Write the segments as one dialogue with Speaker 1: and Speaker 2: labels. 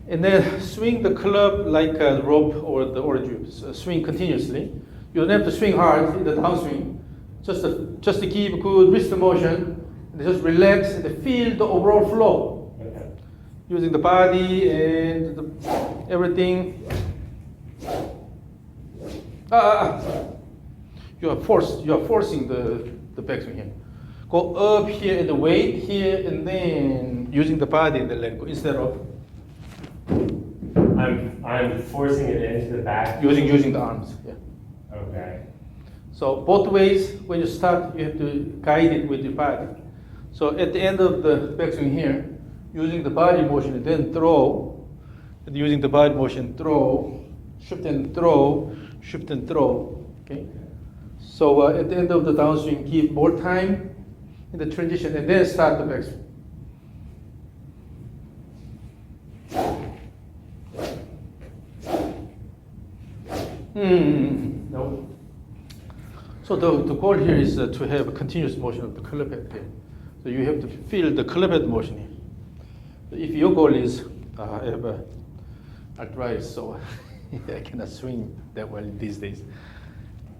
Speaker 1: And then swing the club like a rope or the tubes. Swing continuously. You don't have to swing hard in the downswing. Just to keep good wrist motion. And just relax and feel the overall flow.
Speaker 2: Okay.
Speaker 1: Using the body and everything. You are forcing the backswing here. Go up here and wait here, and then using the body and then let go instead of
Speaker 2: I'm forcing it into the back.
Speaker 1: using the arms. Yeah.
Speaker 2: Okay.
Speaker 1: So both ways, when you start, you have to guide it with your body. So at the end of the backswing here, using the body motion and then throw, and using the body motion, throw, shift and throw, shift and throw. Okay. So at the end of the downswing, give more time in the transition and then start the backswing. No. So the goal here is to have a continuous motion of the club head here. So you have to feel the club head motion here. So if your goal is, I have arthritis, so I cannot swing that well these days.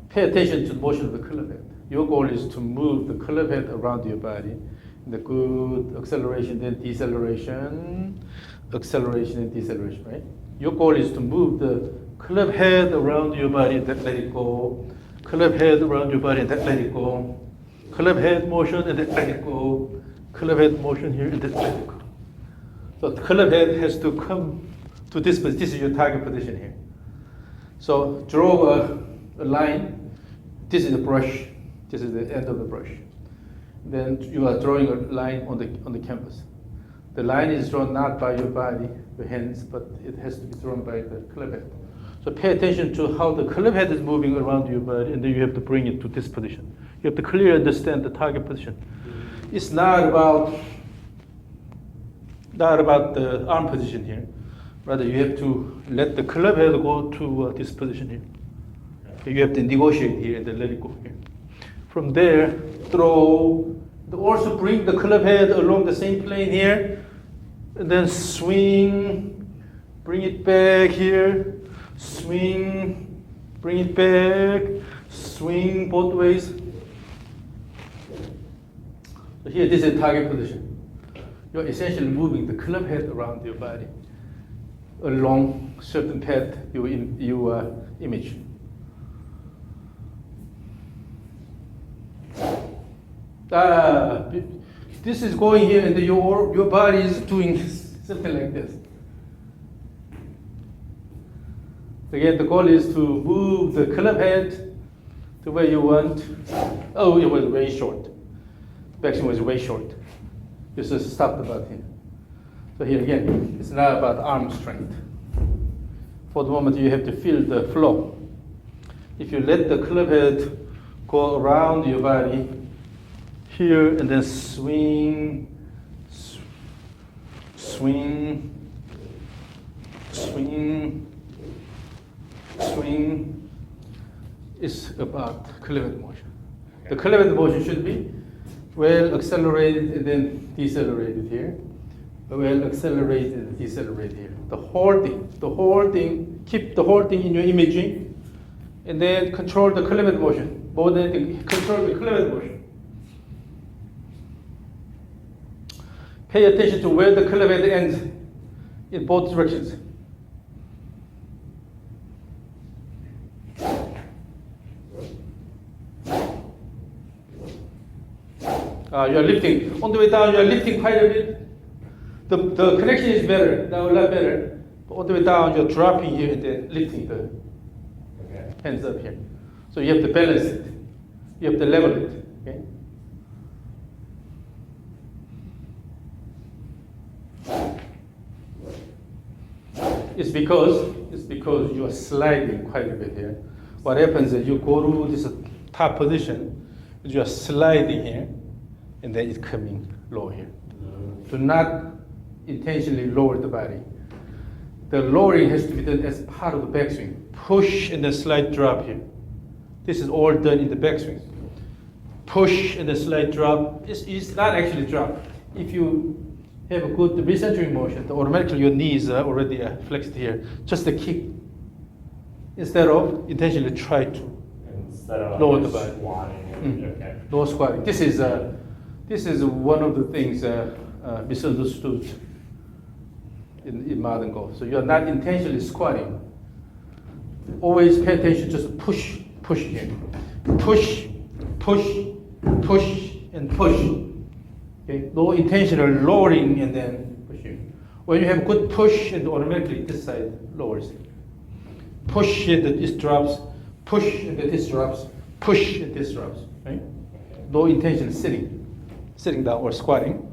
Speaker 1: Pay attention to the motion of the club head. Your goal is to move the club head around your body. The good acceleration, then deceleration, acceleration and deceleration, right? Your goal is to move the club head around your body and then let it go. Club head around your body and then let it go. Club head motion and then let it go. Club head motion here and then let it go. So the club head has to come to this position. This is your target position here. So draw a line. This is the brush. This is the end of the brush. Then you are drawing a line on the canvas. The line is drawn not by your body, your hands, but it has to be drawn by the club head. So pay attention to how the club head is moving around your body, and then you have to bring it to this position. You have to clearly understand the target position. It's not about the arm position here. Rather, you have to let the club head go to this position here. Okay, you have to negotiate here and then let it go here. From there, throw. Also bring the club head along the same plane here, and then swing, bring it back here, swing, bring it back, swing both ways. So here, this is target position. You're essentially moving the club head around your body along certain path you image. This is going here, and your body is doing something like this. Again, the goal is to move the club head to where you want. Oh, it was way short. Backswing was way short. This is stopped about here. So here again, it's not about arm strength. For the moment, you have to feel the flow. If you let the club head go around your body, here and then swing, swing, swing, swing. It's about club head motion. The club head motion should be well accelerated and then decelerated here. Well accelerated and decelerated here. The whole thing, keep the whole thing in your imaging, and then control the club head motion. More than anything, control the club head motion. Pay attention to where the club head ends in both directions. You are lifting. On the way down, you are lifting quite a bit. The connection is better, now a lot better. But on the way down, you're dropping here and then lifting the hands up here. So you have to balance it. You have to level it. Okay? It's because you are sliding quite a bit here. What happens is you go to this top position, you are sliding here, and then it's coming low here. Do not intentionally lower the body. The lowering has to be done as part of the backswing. Push and then slight drop here. This is all done in the backswing. Push and then slight drop. It's not actually drop. If you have a good recentering motion, automatically your knees are already flexed here. Just a kick instead of intentionally try to
Speaker 2: Instead of
Speaker 1: lower the body.
Speaker 2: squatting. Okay.
Speaker 1: No squatting. This is one of the things misunderstood in modern golf. So you are not intentionally squatting. Always pay attention. Just push here, push, and push. Okay. No intentional lowering and then pushing. When you have good push, and automatically this side lowers. Push and this drops. Push and this drops. Push and this drops. Right. No intention sitting down or squatting.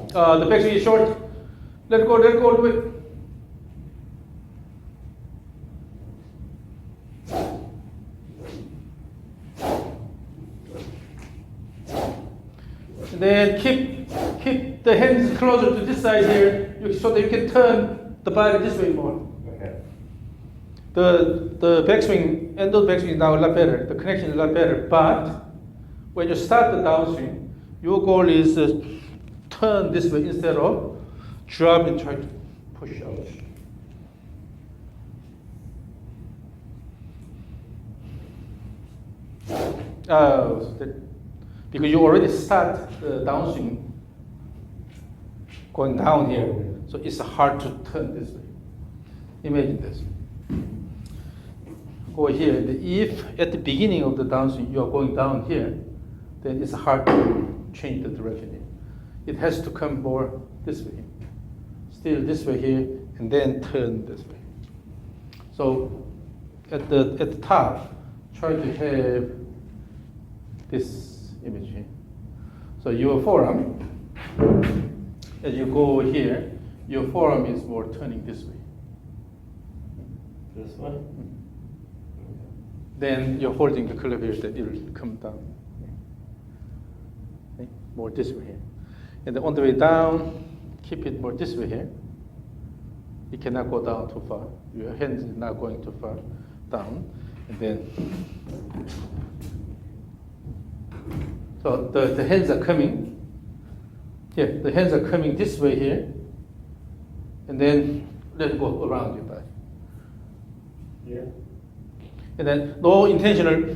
Speaker 1: The backswing is short. Let go, do it. And then keep the hands closer to this side here, so that you can turn the body this way more.
Speaker 2: Okay.
Speaker 1: The backswing, end of the backswing is now a lot better. The connection is a lot better. But when you start the downswing, your goal is turn this way instead of drop and try to push out. Because you already start the downswing going down here, so it's hard to turn this way. Imagine this. Over here, if at the beginning of the downswing you are going down here, then it's hard to change the direction here. It has to come more this way. Still this way here, and then turn this way. So at the top, try to have this image here. So your forearm, as you go here, your forearm is more turning this way.
Speaker 2: This one?
Speaker 1: Then you're holding the club here, that it will come down. Okay. More this way here. And then on the way down, keep it more this way here. You cannot go down too far. Your hands is not going too far down. And then, so the hands are coming. Here, the hands are coming this way here. And then let it go around your body.
Speaker 2: Here?
Speaker 1: And then no intentional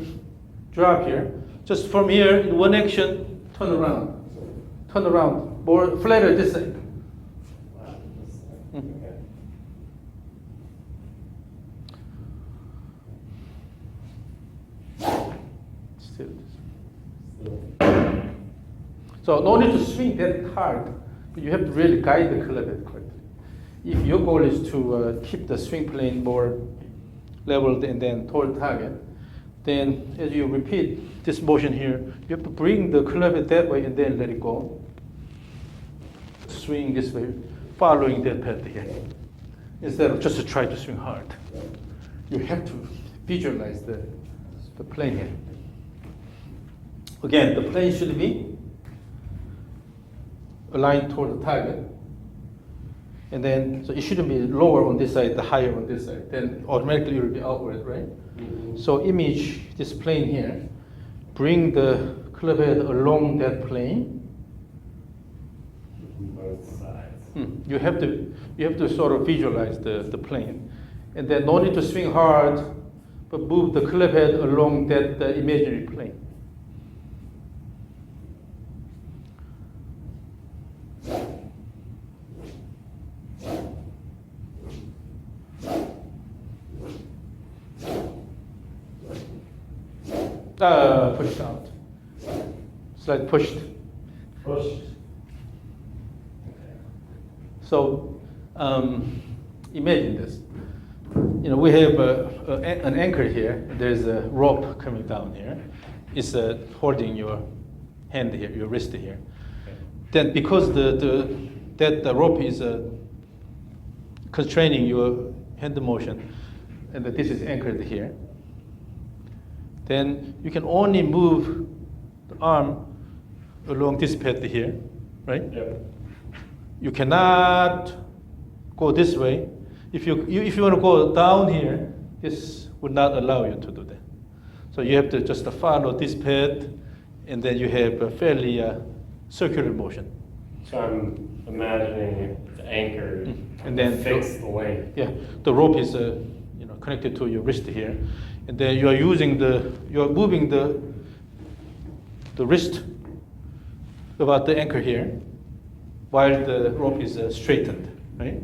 Speaker 1: drop here. Just from here, in one action, turn around. Turn around, more flatter this side.
Speaker 2: Okay.
Speaker 1: Still. So no need to swing that hard, but you have to really guide the club head correctly. If your goal is to keep the swing plane more leveled and then toward the target, then as you repeat this motion here, you have to bring the club head that way and then let it go. Swing this way, following that path here, instead of just to try to swing hard. You have to visualize the plane here. Again, the plane should be aligned toward the target. And then, so it shouldn't be lower on this side, the higher on this side. Then automatically it will be outward, right?
Speaker 2: Mm-hmm.
Speaker 1: So image this plane here, bring the club head along that plane.
Speaker 2: Both sides.
Speaker 1: You have to sort of visualize the plane, and then no need to swing hard, but move the club head along that imaginary plane. Pushed out. Slide pushed.
Speaker 2: Pushed.
Speaker 1: So imagine this. You know, we have an anchor here. There's a rope coming down here. It's holding your hand here, your wrist here.
Speaker 2: Okay.
Speaker 1: Then because the rope is constraining your hand motion, and that this is anchored here, then you can only move the arm along this path here, right?
Speaker 2: Yep.
Speaker 1: You cannot go this way. If you want to go down here, this would not allow you to do that. So you have to just follow this path, and then you have a fairly circular motion.
Speaker 2: So I'm imagining it's anchored
Speaker 1: And then
Speaker 2: fix the length.
Speaker 1: Yeah, the rope is connected to your wrist here, and then you are moving the wrist about the anchor here, while the rope is straightened, right?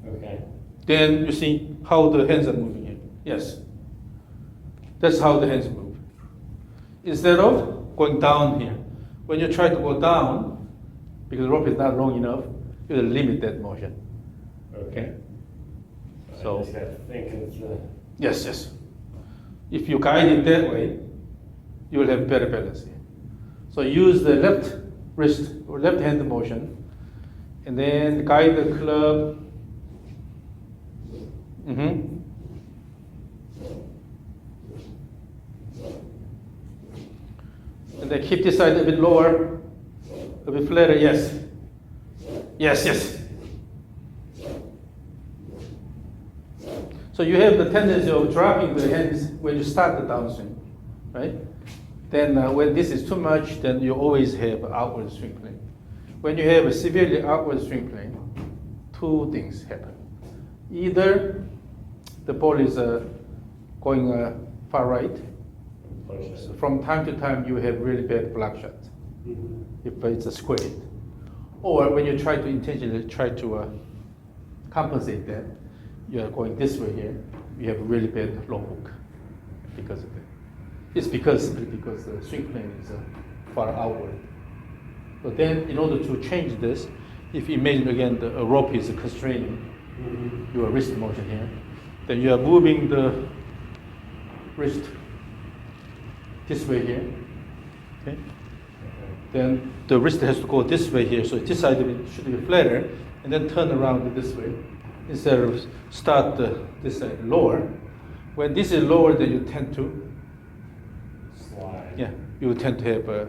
Speaker 2: Okay.
Speaker 1: Then you see how the hands are moving here. Yes, that's how the hands move. Instead of going down here, when you try to go down, because the rope is not long enough, you will limit that motion.
Speaker 2: Okay.
Speaker 1: So-
Speaker 2: I just have to think of the.
Speaker 1: Yes, yes. If you guide it that way, you will have better balance here. So use the left wrist or left hand motion, and then guide the club. And then keep this side a bit lower, a bit flatter. Yes. Yes, yes. So you have the tendency of dropping the hands when you start the downswing, right? Then when this is too much, then you always have outward swing plane. When you have a severely outward swing plane, two things happen. Either the ball is going far right. So from time to time, you have really bad block shot if it's a square hit. Or when you try to intentionally compensate that, you are going this way here, you have a really bad low hook because of that. It's simply because the swing plane is far outward. But then in order to change this, if you imagine again a rope is constraining your wrist motion here, then you are moving the wrist this way here, okay? Then the wrist has to go this way here, so this side should be flatter, and then turn around this way, instead of start this side lower. When this is lower, then you tend to
Speaker 2: Slide.
Speaker 1: Yeah, you tend to have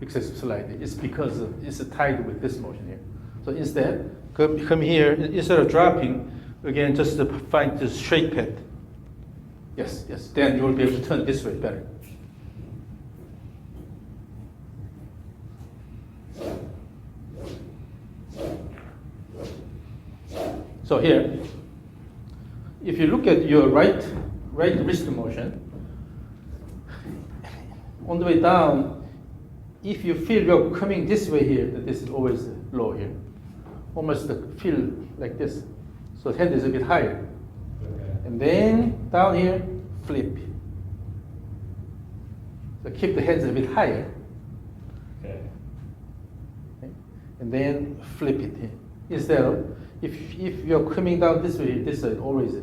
Speaker 1: excessive sliding. It's because it's tied with this motion here. So instead, come here, instead of dropping, again, just to find the straight path. Yes, yes, then you will be able to turn this way better. So here, if you look at your right wrist motion, on the way down, if you feel you're coming this way here, that this is always low here, almost feel like this. So the hand is a bit higher.
Speaker 2: Okay.
Speaker 1: And then down here, flip. So keep the hands a bit higher,
Speaker 2: Okay.
Speaker 1: okay? And then flip it here. Instead of, if you're coming down this way, this is always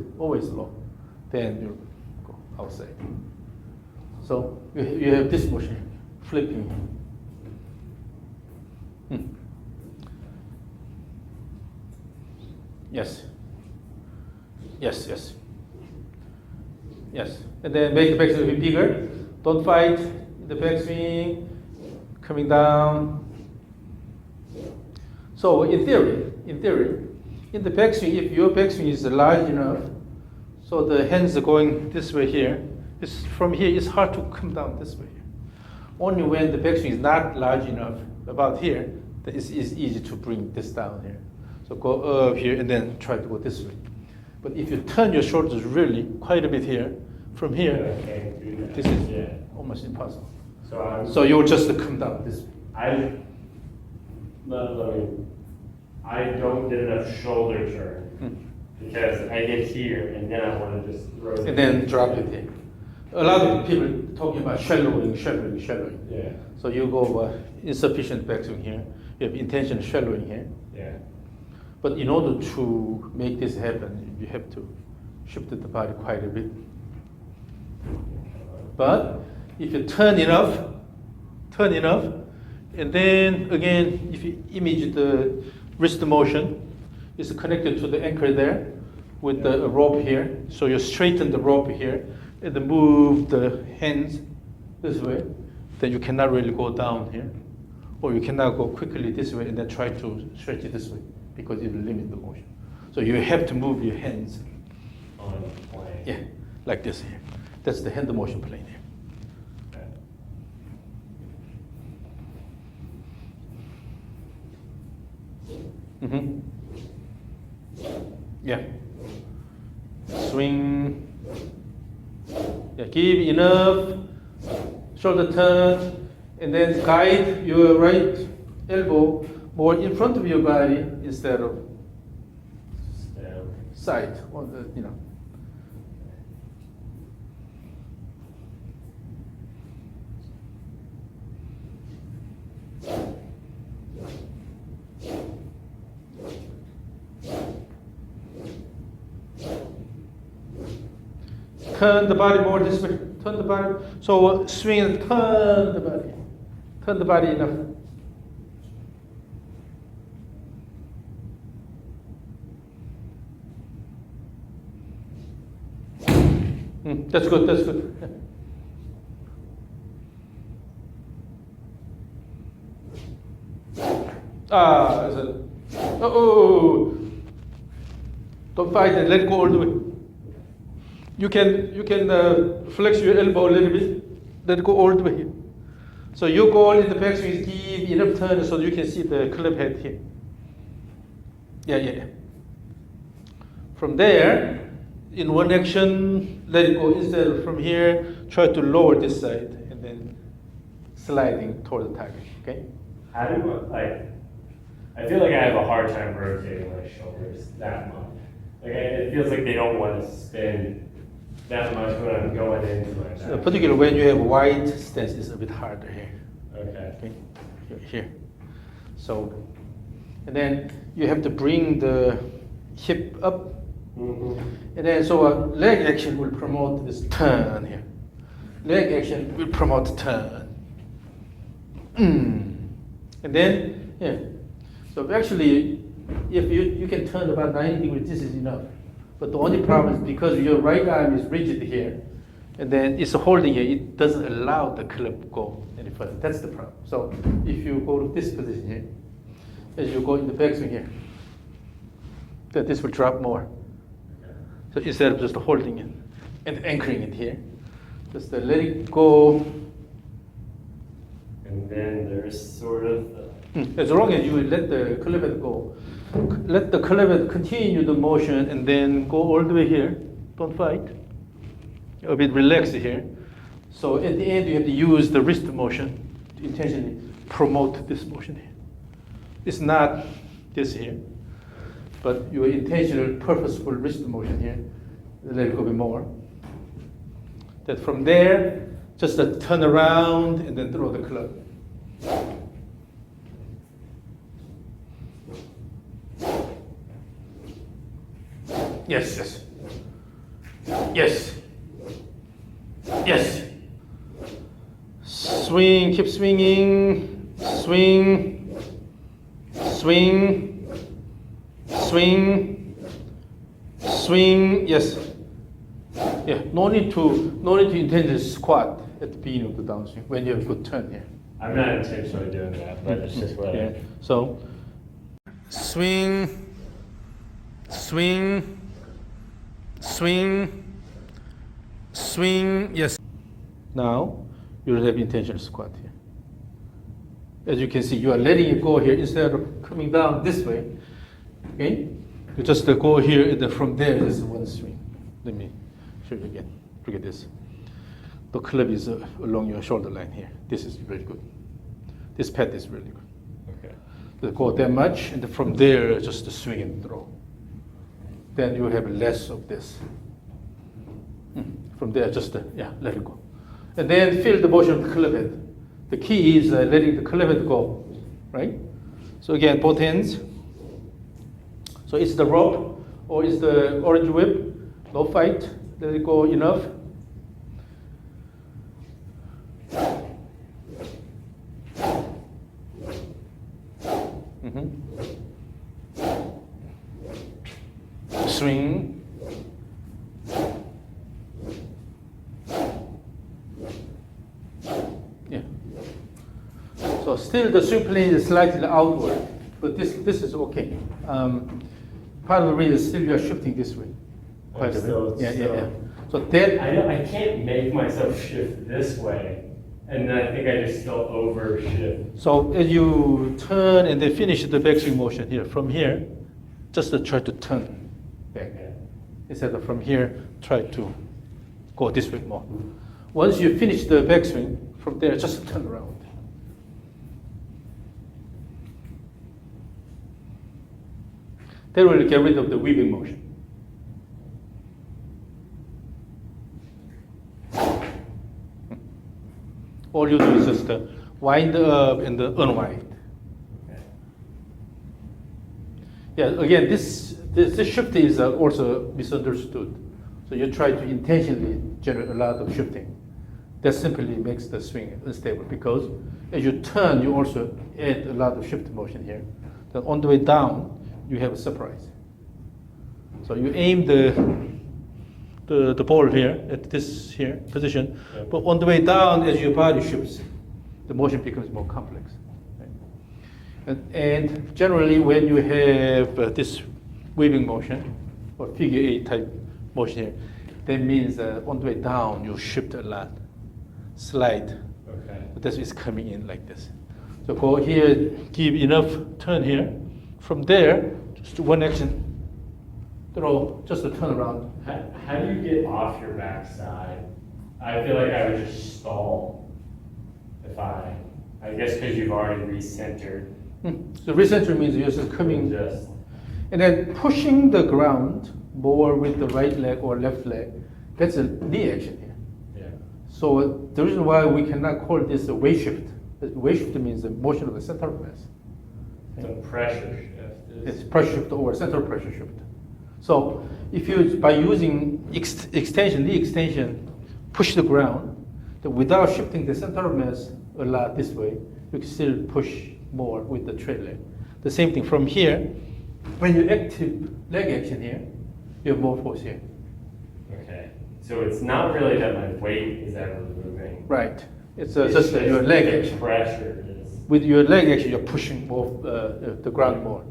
Speaker 1: low, then you go outside. So you have this motion, flipping. Yes. Yes, yes. Yes. And then make the backswing a bit bigger. Don't fight the backswing, coming down. So in theory, in the backswing, if your backswing is large enough, so the hands are going this way here, from here it's hard to come down this way. Only when the backswing is not large enough, about here, then it's easy to bring this down here. So go up here and then try to go this way. But if you turn your shoulders really quite a bit here, from here,
Speaker 2: I can't do that.
Speaker 1: this is
Speaker 2: Yeah.
Speaker 1: almost impossible.
Speaker 2: So
Speaker 1: So you'll just come down this way.
Speaker 2: I don't get enough shoulder turn because I get here and then I want to just throw it.
Speaker 1: And then drop it here. A lot of people talking about shallowing.
Speaker 2: Yeah.
Speaker 1: So you go insufficient backswing here. You have intentional shallowing here.
Speaker 2: Yeah.
Speaker 1: But in order to make this happen, you have to shift the body quite a bit. But if you turn enough, and then again, if you image the wrist motion, it's connected to the anchor there with the rope here. So you straighten the rope here and then move the hands this way. Then you cannot really go down here. Or you cannot go quickly this way and then try to stretch it this way because it will limit the motion. So you have to move your hands
Speaker 2: on plane.
Speaker 1: Yeah, like this here. That's the hand motion plane here.
Speaker 2: Okay.
Speaker 1: Yeah. Swing. Yeah, give enough shoulder turn, and then guide your right elbow more in front of your body instead of side, or the, you know. Turn the body more this way. Turn the body. So swing and turn the body. Turn the body enough. That's good. That's good. Oh, don't fight and let go all the way. You can flex your elbow a little bit, let it go all the way here. So your goal in the backswing is give enough turn so you can see the club head here. Yeah. From there, in one action, let it go. Instead of from here, try to lower this side and then sliding toward the target. Okay.
Speaker 2: How do I feel like I have a hard time rotating my shoulders that much. It feels like they don't want to spin that much when I'm going into my back.
Speaker 1: Particularly when you have wide stance, it's a bit harder here.
Speaker 2: Okay.
Speaker 1: Here. So, and then you have to bring the hip up. And then so a leg action will promote this turn here. Leg action will promote turn. And then, yeah. So actually, if you can turn about 90 degrees, this is enough. But the only problem is because your right arm is rigid here, and then it's holding here, it doesn't allow the club to go any further. That's the problem. So if you go to this position here, as you go in the backswing here, then this will drop more. So instead of just holding it and anchoring it here, just let it go.
Speaker 2: And then there's sort of
Speaker 1: as long as you let the club head go, let the club head continue the motion and then go all the way here. Don't fight. A bit relaxed here. So at the end, you have to use the wrist motion to intentionally promote this motion here. It's not this here, but your intentional, purposeful wrist motion here. Let it go a bit more. That from there, just a turn around and then throw the club. Yes. Swing, keep swinging. Swing. Yes. Yeah. No need to intentionally squat at the beginning of the downswing when you have a good turn here.
Speaker 2: I'm not intentionally doing that, but it's just what I.
Speaker 1: So, swing. Yes. Now you have intentional squat here. As you can see, you are letting it go here instead of coming down this way. Okay, you just go here and then from there is one swing. Let me show you again. Look at this. The club is along your shoulder line here. This is very good. This path is really good.
Speaker 2: Okay.
Speaker 1: You go that much, and then from there just swing and throw. Then you have less of this. From there, just let it go. And then feel the motion of the club head. The key is letting the club head go, right? So again, both hands. So it's the rope or it's the orange whip. No fight. Let it go enough. Swing. Yeah. So still the swing plane is slightly outward, but this is okay. Part of the reason is still you are shifting this way. quite a bit.
Speaker 2: Still-
Speaker 1: Yeah, yeah,
Speaker 2: still-
Speaker 1: yeah. So that,
Speaker 2: I can't make myself shift this way, and then I think I just still overshift.
Speaker 1: so as you turn and then finish the backswing motion here, from here, just to try to turn back.
Speaker 2: Okay.
Speaker 1: Instead of from here, try to go this way more. Once you finish the backswing, from there, just turn around. That will get rid of the weaving motion. All you do is just wind up and unwind.
Speaker 2: Okay.
Speaker 1: Yeah, again, this shift is also misunderstood. So you try to intentionally generate a lot of shifting. That simply makes the swing unstable because as you turn, you also add a lot of shift motion here. Then on the way down, you have a surprise. So you aim the ball here at this here position,
Speaker 2: Yep.
Speaker 1: but on the way down, as your body shifts, the motion becomes more complex. Right? And generally, when you have this weaving motion or figure eight type motion here, that means on the way down, you shift a lot, slide.
Speaker 2: Okay.
Speaker 1: That's what's coming in like this. So go here, give enough turn here. From there, just one action, throw, just a turn around.
Speaker 2: How do you get off your backside? I feel like I would just stall if I guess because you've already recentered.
Speaker 1: So recenter means you're just coming,
Speaker 2: Just,
Speaker 1: and then pushing the ground more with the right leg or left leg. That's a knee action here.
Speaker 2: yeah.
Speaker 1: So the reason why we cannot call this a weight shift. Weight shift means the motion of the center of mass.
Speaker 2: The pressure shift is.
Speaker 1: It's pressure shift or center pressure shift. So if you, by using extension, knee extension, push the ground, then without shifting the center of mass a lot this way, you can still push more with the trade leg. The same thing from here, when you active leg action here, you have more force here.
Speaker 2: Okay. So it's not really that my weight is ever moving.
Speaker 1: Right. It's just your leg
Speaker 2: the
Speaker 1: action.
Speaker 2: pressure is.
Speaker 1: With your leg action, you're pushing more the ground more.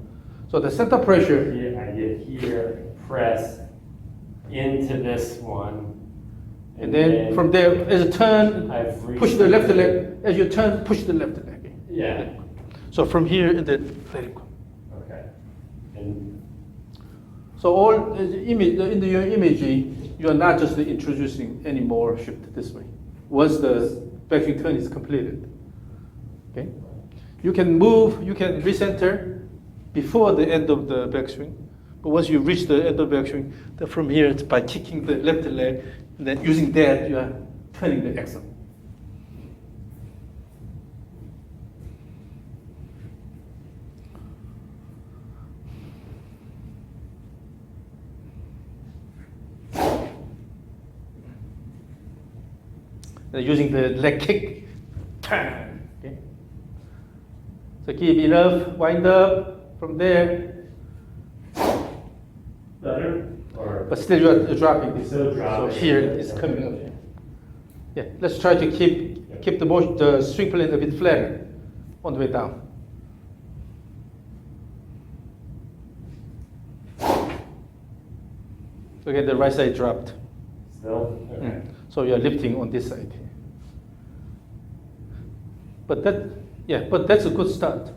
Speaker 1: So the center pressure,
Speaker 2: I get here, press into this one.
Speaker 1: and then from there, as a turn,
Speaker 2: I've
Speaker 1: push the left
Speaker 2: recentered.
Speaker 1: leg. As you turn, push the left leg.
Speaker 2: Yeah.
Speaker 1: So from here, and then let it go.
Speaker 2: Okay. And
Speaker 1: So all in your imaging, you are not just introducing any more shift this way. Once the backswing turn is completed, okay, you can move, you can recenter before the end of the backswing. But once you reach the end of the backswing, then from here, it's by kicking the left leg, and then using that, you are turning the axle. Using the leg kick, turn. Okay. So give enough, wind up from there,
Speaker 2: better? Or
Speaker 1: but still you're dropping this.
Speaker 2: Still dropping.
Speaker 1: So here it's coming up here. Yeah, let's try to keep the motion, the swing plane a bit flatter on the way down. So again, the right side dropped.
Speaker 2: still? Okay.
Speaker 1: So you're lifting on this side here. But that's a good start.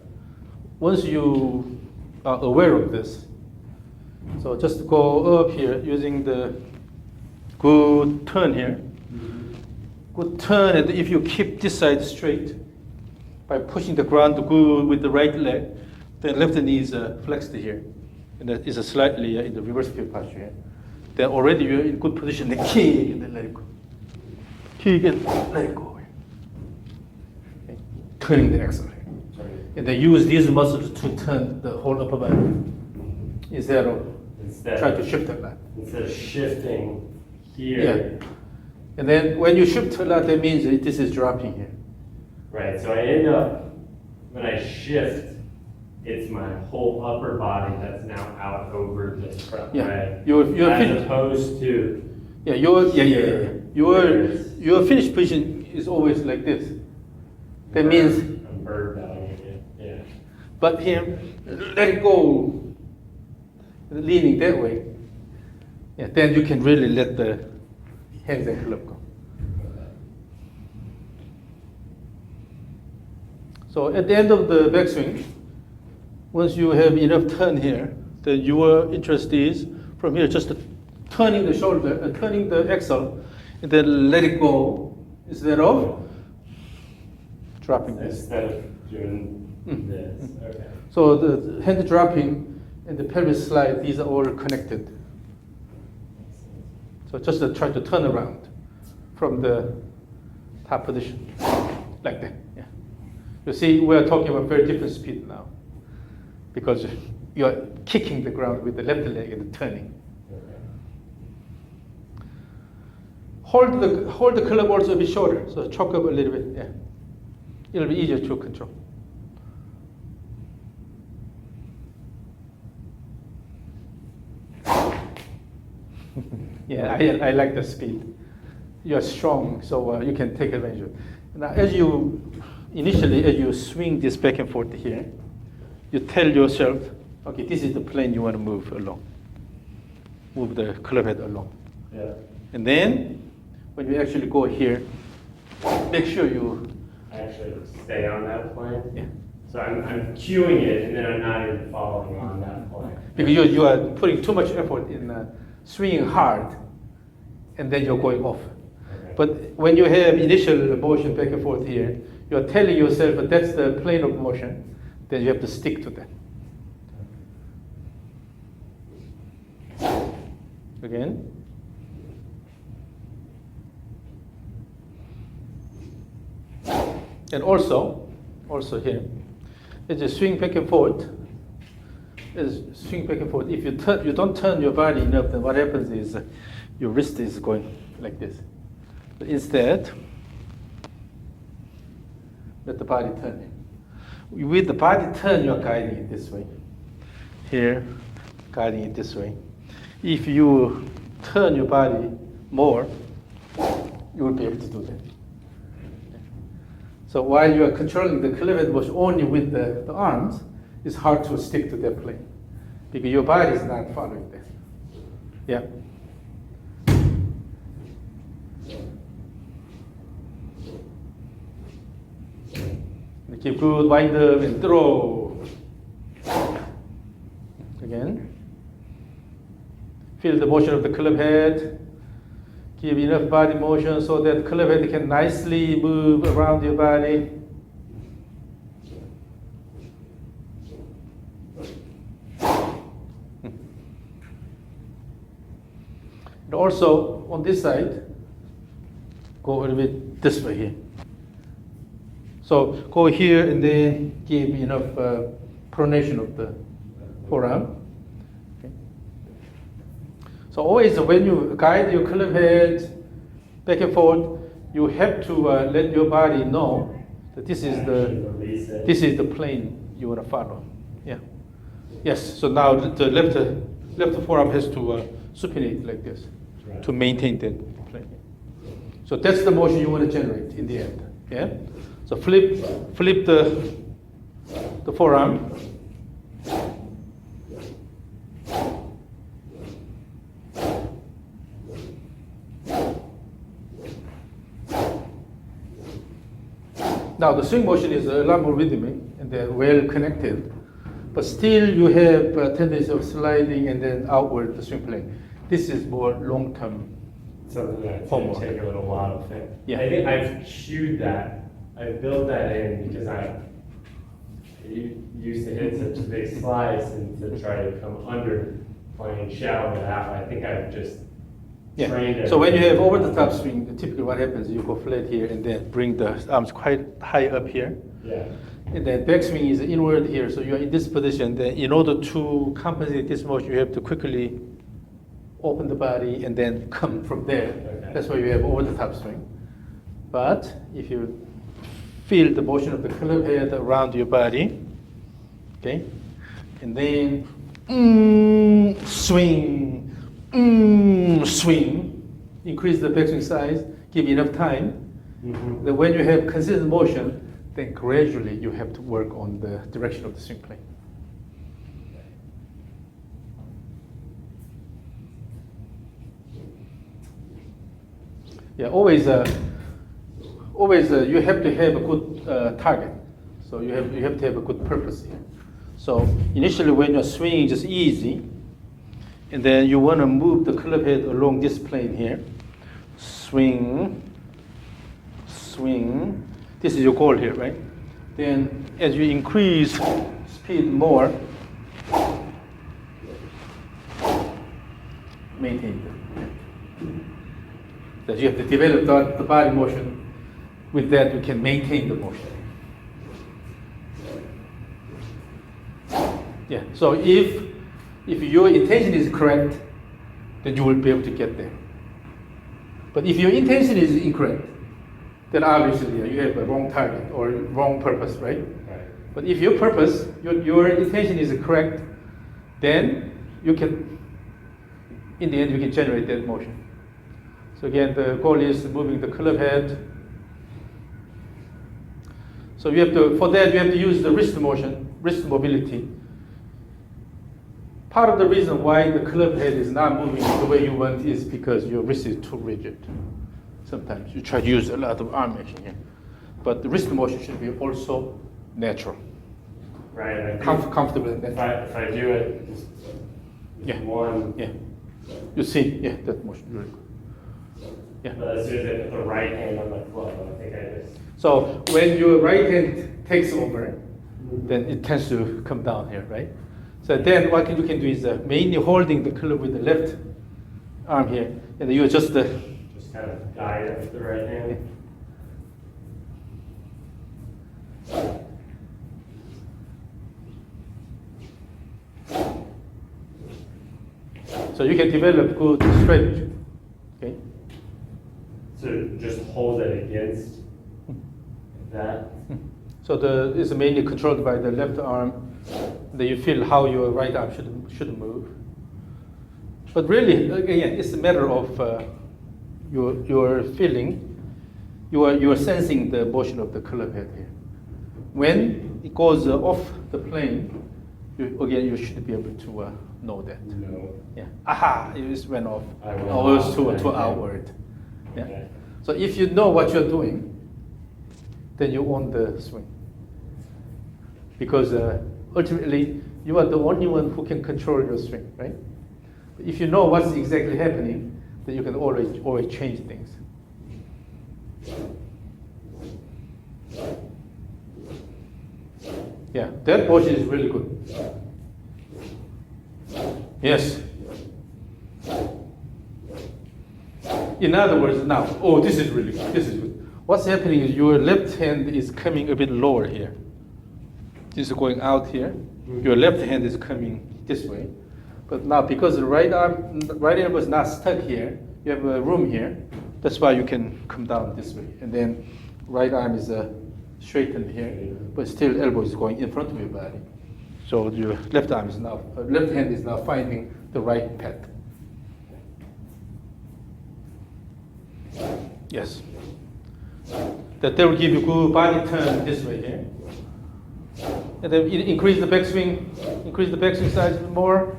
Speaker 1: Once you are aware of this, so just go up here using the good turn here. Good turn, and if you keep this side straight by pushing the ground good with the right leg, then left knee is flexed here, and that is a slightly in the reverse field posture here. Then already you're in good position. Then kick and then let it go. Kick and let it go. Okay. Turning the axle here, and then use these muscles to turn the whole upper body instead of try to shift a lot.
Speaker 2: Instead of shifting here.
Speaker 1: Yeah. And then when you shift a lot, that means that this is dropping here.
Speaker 2: Right, so I end up, when I shift, it's my whole upper body that's now out over this front
Speaker 1: Yeah.
Speaker 2: leg.
Speaker 1: You're
Speaker 2: As
Speaker 1: finished.
Speaker 2: opposed to,
Speaker 1: Yeah, your finished position is always like this. That means,
Speaker 2: I'm bird bellying it, yeah.
Speaker 1: but here, let it go, leaning that way. Yeah, then you can really let the hands and club go. So at the end of the backswing, once you have enough turn here, then your interest is from here just turning the shoulder, turning the axle, and then let it go instead of dropping this.
Speaker 2: Instead of doing this. Okay.
Speaker 1: So the hand dropping and the pelvis slide, these are all connected. So just try to turn around from the top position, like that. Yeah. You see, we are talking about very different speed now, because you are kicking the ground with the left leg and turning.
Speaker 2: Okay.
Speaker 1: Hold the club also a bit shorter, so choke up a little bit. Yeah, it'll be easier to control. Yeah, I like the speed. You are strong, so you can take advantage of it. Now, as you swing this back and forth here, you tell yourself, okay, this is the plane you want to move along. Move the club head along.
Speaker 2: Yeah.
Speaker 1: And then, when you actually go here, make sure you
Speaker 2: Actually stay on that plane.
Speaker 1: Yeah.
Speaker 2: So I'm cueing it, and then I'm not even following on that plane.
Speaker 1: Because you are putting too much effort in swinging hard, and then you're going off.
Speaker 2: Okay.
Speaker 1: But when you have initial motion back and forth here, you're telling yourself that that's the plane of motion, then you have to stick to that. Again. And also here, as you swing back and forth, if you don't turn your body enough, then what happens is your wrist is going like this. But instead, let the body turn. With the body turn, you're guiding it this way. Here, guiding it this way. If you turn your body more, you will be able to do that. So while you are controlling the club head motion only with the arms, it's hard to stick to that plane because your body is not following that. Yeah. And keep good, wind up and throw. Again. Feel the motion of the club head. Give enough body motion so that club head can nicely move around your body. And also on this side, go a little bit this way here. So go here and then give enough pronation of the forearm. So always when you guide your club head back and forth, you have to let your body know that this is the plane you want to follow. Yeah. Yes. So now the left forearm has to supinate like this to maintain that plane. So that's the motion you want to generate in the end. Yeah. So flip the forearm. Now the swing motion is a lot more rhythmic and they're well connected, but still you have a tendency of sliding and then outward the swing plane. This is more long-term.
Speaker 2: Something that's going
Speaker 1: homework.
Speaker 2: to take a little while to fit.
Speaker 1: Yeah.
Speaker 2: I think I've cued that. I built that in because I used to hit such big slides and to try to come under playing shallow out. I think I've just trained it.
Speaker 1: So when you have over the top swing, typically what happens is you go flat here and then bring the arms quite high up here.
Speaker 2: Yeah.
Speaker 1: And then backswing is inward here. So you're in this position. Then in order to compensate this motion, you have to quickly open the body and then come from there.
Speaker 2: Okay.
Speaker 1: That's why you have over the top swing. But if you feel the motion of the club head around your body, okay, and then swing, swing, increase the backswing size, give enough time.
Speaker 2: Mm-hmm.
Speaker 1: Then when you have consistent motion, then gradually you have to work on the direction of the swing plane. Yeah, always you have to have a good target. So you have to have a good purpose here. So initially when you're swinging just easy, and then you want to move the club head along this plane here. Swing, swing. This is your goal here, right? Then as you increase speed more, maintain that you have to develop the body motion. With that, you can maintain the motion. Yeah. So if your intention is correct, then you will be able to get there. But if your intention is incorrect, then obviously you have a wrong target or wrong purpose, right?
Speaker 2: Right.
Speaker 1: But if your purpose, your intention is correct, then you can, in the end, you can generate that motion. So again, the goal is moving the club head. So you have to, for that, you have to use the wrist motion, wrist mobility. Part of the reason why the club head is not moving the way you want is because your wrist is too rigid. Sometimes you try to use a lot of arm action here. But the wrist motion should be also natural.
Speaker 2: Right.
Speaker 1: Comfortable in that.
Speaker 2: If I do it, just
Speaker 1: Yeah.
Speaker 2: one.
Speaker 1: Yeah. You see, yeah, that motion really good. Yeah.
Speaker 2: But as soon as I put the right hand on the club, I think I just.
Speaker 1: So when your right hand takes over, then it tends to come down here, right? So then what you can do is mainly holding the club with the left arm here, and you adjust the.
Speaker 2: Just kind of guide it with the right hand.
Speaker 1: So you can develop good strategy. Okay.
Speaker 2: So just hold it against that.
Speaker 1: So it's mainly controlled by the left arm. Then you feel how your right arm should move. But really, again, it's a matter of your feeling. You are sensing the motion of the club head here. When it goes off the plane, you should be able to know that.
Speaker 2: No.
Speaker 1: Yeah. Aha! It just went off.
Speaker 2: I went
Speaker 1: Or
Speaker 2: off,
Speaker 1: to
Speaker 2: yeah.
Speaker 1: outward. Yeah.
Speaker 2: Okay.
Speaker 1: So if you know what you're doing, then you own the swing. Because ultimately, you are the only one who can control your swing, right? If you know what's exactly happening, then you can always change things. Yeah, that motion is really good. Yes. In other words, now, this is really good. This is good. What's happening is your left hand is coming a bit lower here. This is going out here. Your left hand is coming this way. But now, because the right elbow is not stuck here, you have a room here. That's why you can come down this way. And then right arm is straightened here, but still elbow is going in front of your body. So your left hand is now finding the right path. Yes. That will give you good body turn this way here. And then increase the backswing size a bit more.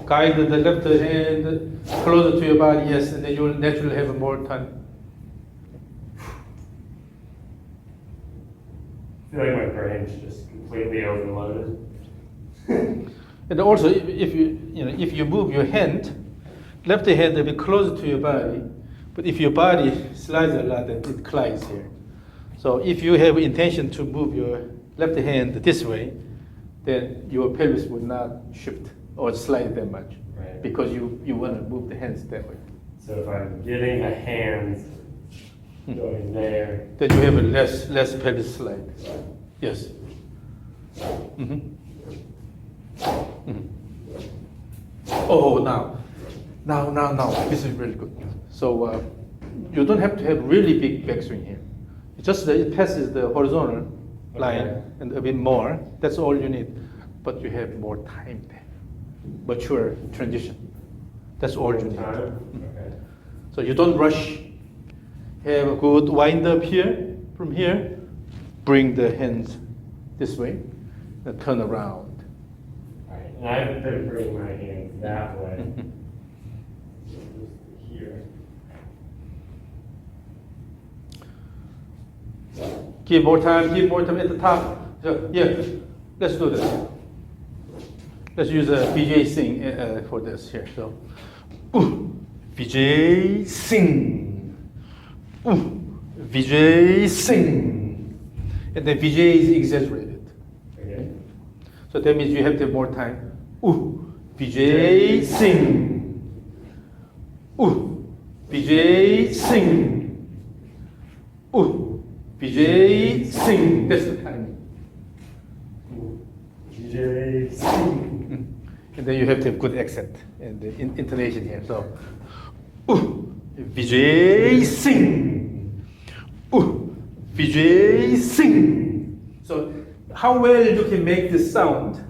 Speaker 1: Guide the left hand closer to your body, yes, and then you will naturally have more time.
Speaker 2: I feel like my brain's just completely overloaded.
Speaker 1: And also, if you move your hand, left hand will be closer to your body, but if your body slides a lot, then it collides here. So if you have intention to move your left hand this way, then your pelvis would not shift or slide that much,
Speaker 2: Right.
Speaker 1: because you want to move the hands that way.
Speaker 2: So if I'm getting a hand going there,
Speaker 1: Then you have a less pelvis slide. Yes. Mm-hmm. Mm-hmm. Oh, now, this is really good. So you don't have to have really big backswing here. It's just that it passes the horizontal line
Speaker 2: Okay.
Speaker 1: and a bit more. That's all you need. But you have more time there. Mature transition. That's all you need.
Speaker 2: time. Okay.
Speaker 1: So you don't rush. Have a good wind up here. From here, bring the hands this way, and turn around.
Speaker 2: Right. And I've been bringing my hands that way. So just here.
Speaker 1: Give more time at the top. So, yeah, let's do this. Let's use a VJ sing for this here. So, VJ sing. VJ sing. And then VJ is exaggerated.
Speaker 2: Okay.
Speaker 1: So that means you have to have more time. VJ sing. VJ sing. VJ sing. That's the timing.
Speaker 2: DJ sing.
Speaker 1: And then you have to have good accent and the intonation here. So, VJ sing. VJ sing. So, how well you can make this sound,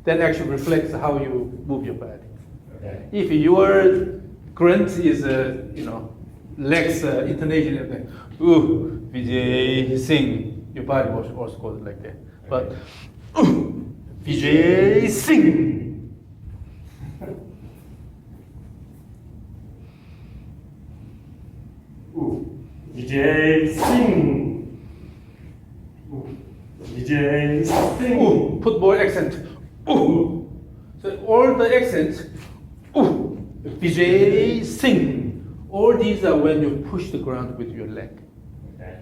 Speaker 1: that actually reflects how you move your body.
Speaker 2: Okay.
Speaker 1: If your grunt is, lacks intonation, and then, VJ sing, your body will also goes like that. But, VJ sing.
Speaker 2: DJ sing. DJ sing.
Speaker 1: Put more accent. So all the accents. VJ sing. All these are when you push the ground with your leg.
Speaker 2: Okay.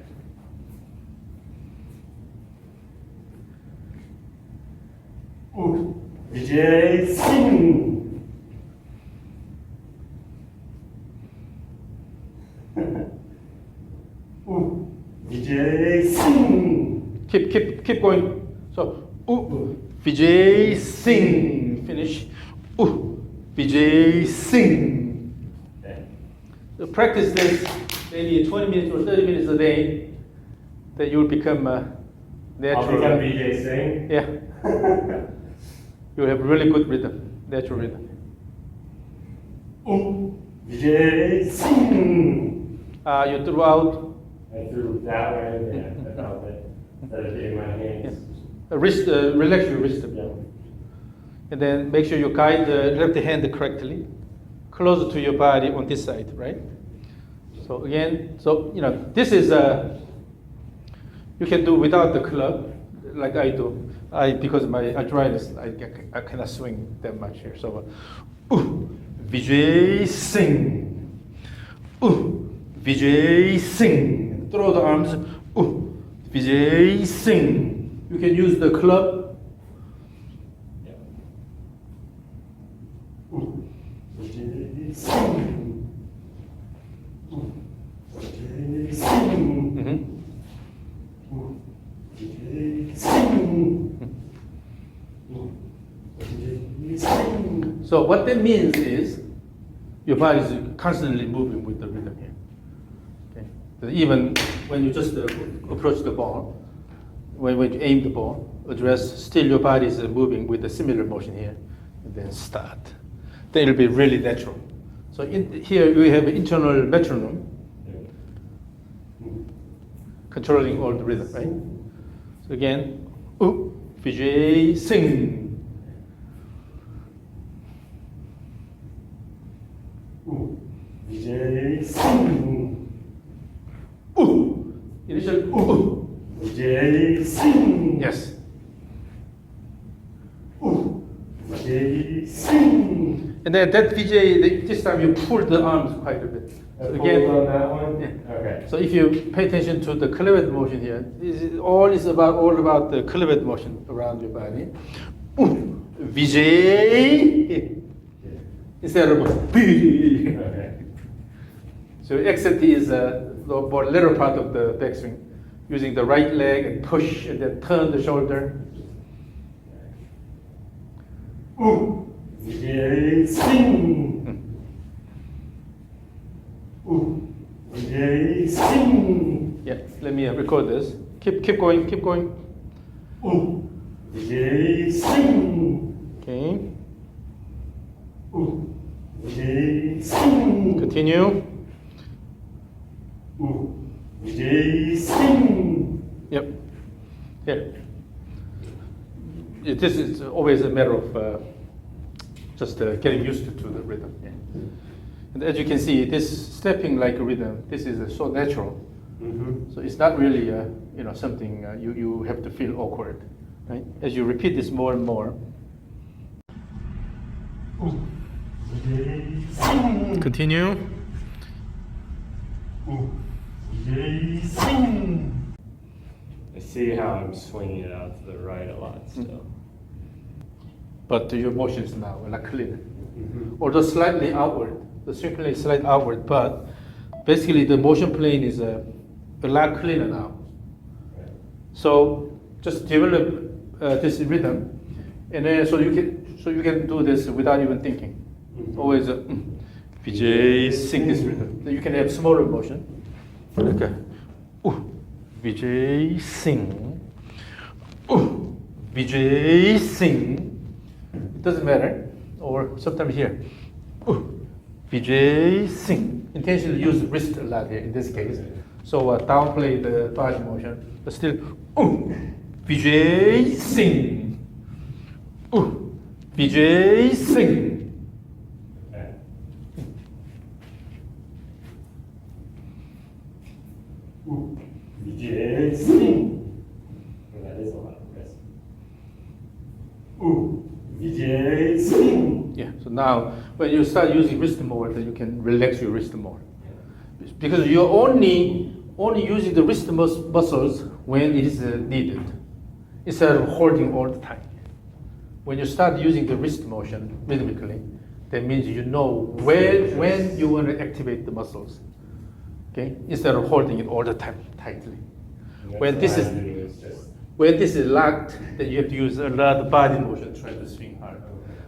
Speaker 2: DJ sing. DJ sing.
Speaker 1: Keep going. So VJ sing. Finish. VJ sing.
Speaker 2: Okay.
Speaker 1: So practice this maybe 20 minutes or 30 minutes a day. Then you will become natural.
Speaker 2: I'll become DJ sing.
Speaker 1: Yeah. You'll have really good rhythm, natural rhythm.
Speaker 2: DJ sing.
Speaker 1: You threw out
Speaker 2: I threw that way, yeah, I felt it. Instead of getting my hands.
Speaker 1: wrist, relax your wrist.
Speaker 2: Yeah.
Speaker 1: And then make sure you guide the left hand correctly, closer to your body on this side, right? So again, this is you can do without the club, like I do. Because of my arthritis, I cannot swing that much here. So, VJ sing. VJ sing. Throw the arms. VJ sing. You can use the club.
Speaker 2: DJ sing. DJ sing. DJ sing.
Speaker 1: So what that means is your body is constantly moving with the rhythm here. Okay? So even when you just approach the ball, when you aim the ball, address, still your body is moving with a similar motion here, and then start. Then it'll be really natural. So here we have an internal metronome controlling all the rhythm, right? So again, VJ sing.
Speaker 2: DJ sing.
Speaker 1: Initial
Speaker 2: DJ sing.
Speaker 1: Yes.
Speaker 2: DJ sing.
Speaker 1: And then that VJ, this time you pull the arms quite a bit. So
Speaker 2: Again, on that one?
Speaker 1: Yeah.
Speaker 2: Okay.
Speaker 1: So if you pay attention to the cleavage motion here, this is all about the cleavage motion around your body. VJ instead of VJ.
Speaker 2: Okay.
Speaker 1: So exit is the more lateral part of the backswing, using the right leg and push and then turn the shoulder.
Speaker 2: DJ sing. DJ sing.
Speaker 1: Yeah, let me record this. Keep going, keep going.
Speaker 2: DJ sing.
Speaker 1: Okay,
Speaker 2: DJ sing.
Speaker 1: continue.
Speaker 2: DJ sing.
Speaker 1: Yep. Here. this is always a matter of just getting used to the rhythm. Yeah. And as you can see, this stepping like a rhythm, this is so natural.
Speaker 2: Mm-hmm.
Speaker 1: So it's not really something you have to feel awkward, right? As you repeat this more and more. Continue.
Speaker 2: I see how I'm swinging it out to the right a lot still.
Speaker 1: But your motion is now like clean.
Speaker 2: Mm-hmm.
Speaker 1: Although slightly outward, the swing plane is slightly outward, but basically the motion plane is a lot cleaner now.
Speaker 2: Right.
Speaker 1: So just develop this rhythm, and then so you can do this without even thinking.
Speaker 2: Mm-hmm.
Speaker 1: Always Vijay sing this rhythm. Then you can have smaller motion. Okay. Vijay sing. Vijay sing. It doesn't matter. Or sometimes here. Vijay sing. Intentionally use wrist a lot here in this case. So downplay the body motion, but still Vijay sing. Vijay sing.
Speaker 2: Okay. Vijay sing. That is a lot of risk. Vijay sing.
Speaker 1: Yeah. So now, when you start using wrist more, then you can relax your wrist more, because you're only using the wrist muscles when it is needed, instead of holding all the time. When you start using the wrist motion rhythmically, that means you know when you want to activate the muscles. Okay, instead of holding it all the time tightly. When this is locked, then you have to use a lot of body motion to try to swing hard.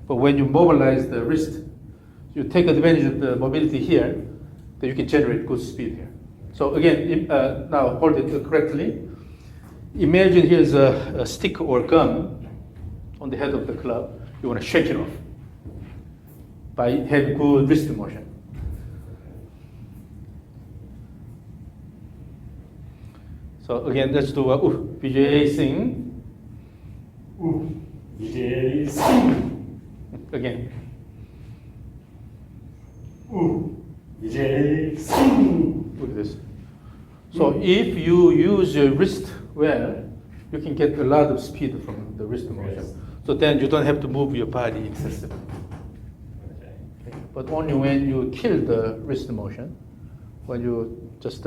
Speaker 1: But when you mobilize the wrist, you take advantage of the mobility here, then you can generate good speed here. So again, now hold it correctly. Imagine here's a stick or gum on the head of the club. You want to shake it off by having good wrist motion. So again, let's do Vijay sing.
Speaker 2: Vijay sing.
Speaker 1: Again.
Speaker 2: Vijay sing.
Speaker 1: Look at this. So if you use your wrist well, you can get a lot of speed from the wrist motion.
Speaker 2: Yes.
Speaker 1: So then you don't have to move your body excessively.
Speaker 2: Okay.
Speaker 1: Okay? But only when you kill the wrist motion, when you just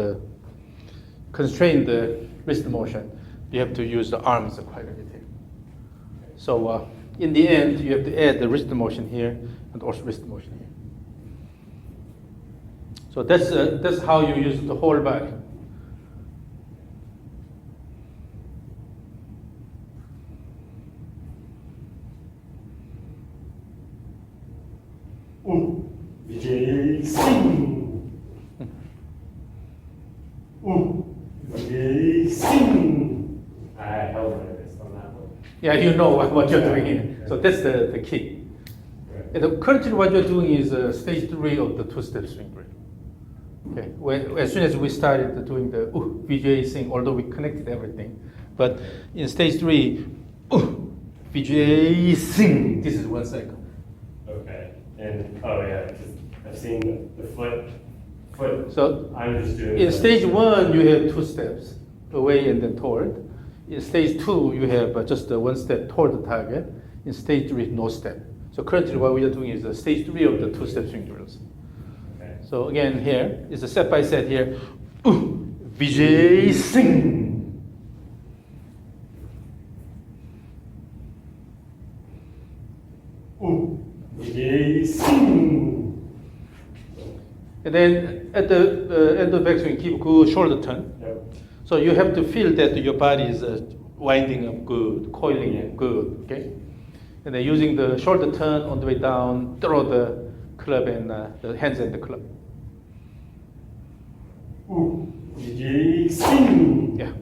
Speaker 1: constrain the wrist motion, you have to use the arms quite a bit here. So in the end, you have to add the wrist motion here and also wrist motion here. So that's how you use the whole body.
Speaker 2: Vijay sing. Vijay sing. I held my wrist on that one.
Speaker 1: Yeah, you know what you're doing here. So that's the key.
Speaker 2: Right.
Speaker 1: And currently what you're doing is stage 3 of the two-step swing drill. Okay, as soon as we started doing the Vijay sing, although we connected everything, but in stage 3, Vijay sing, this is 1 cycle.
Speaker 2: Okay. And oh yeah, because I've seen the foot.
Speaker 1: So
Speaker 2: I'm just doing.
Speaker 1: in stage 1, you have 2 steps, away and then toward. In stage 2, you have just 1 step toward the target. In stage 3, no step. So currently what we are doing is stage 3 of the two-step swing drills.
Speaker 2: Okay.
Speaker 1: So again, here is a step by step here. Vijay sing.
Speaker 2: Vijay sing.
Speaker 1: And then at the end of backswing, keep good shoulder turn.
Speaker 2: Yep.
Speaker 1: So you have to feel that your body is winding up good, coiling up good, okay? And then using the shoulder turn on the way down, throw the club and the hands and the club.
Speaker 2: Vijay sing.
Speaker 1: Yeah.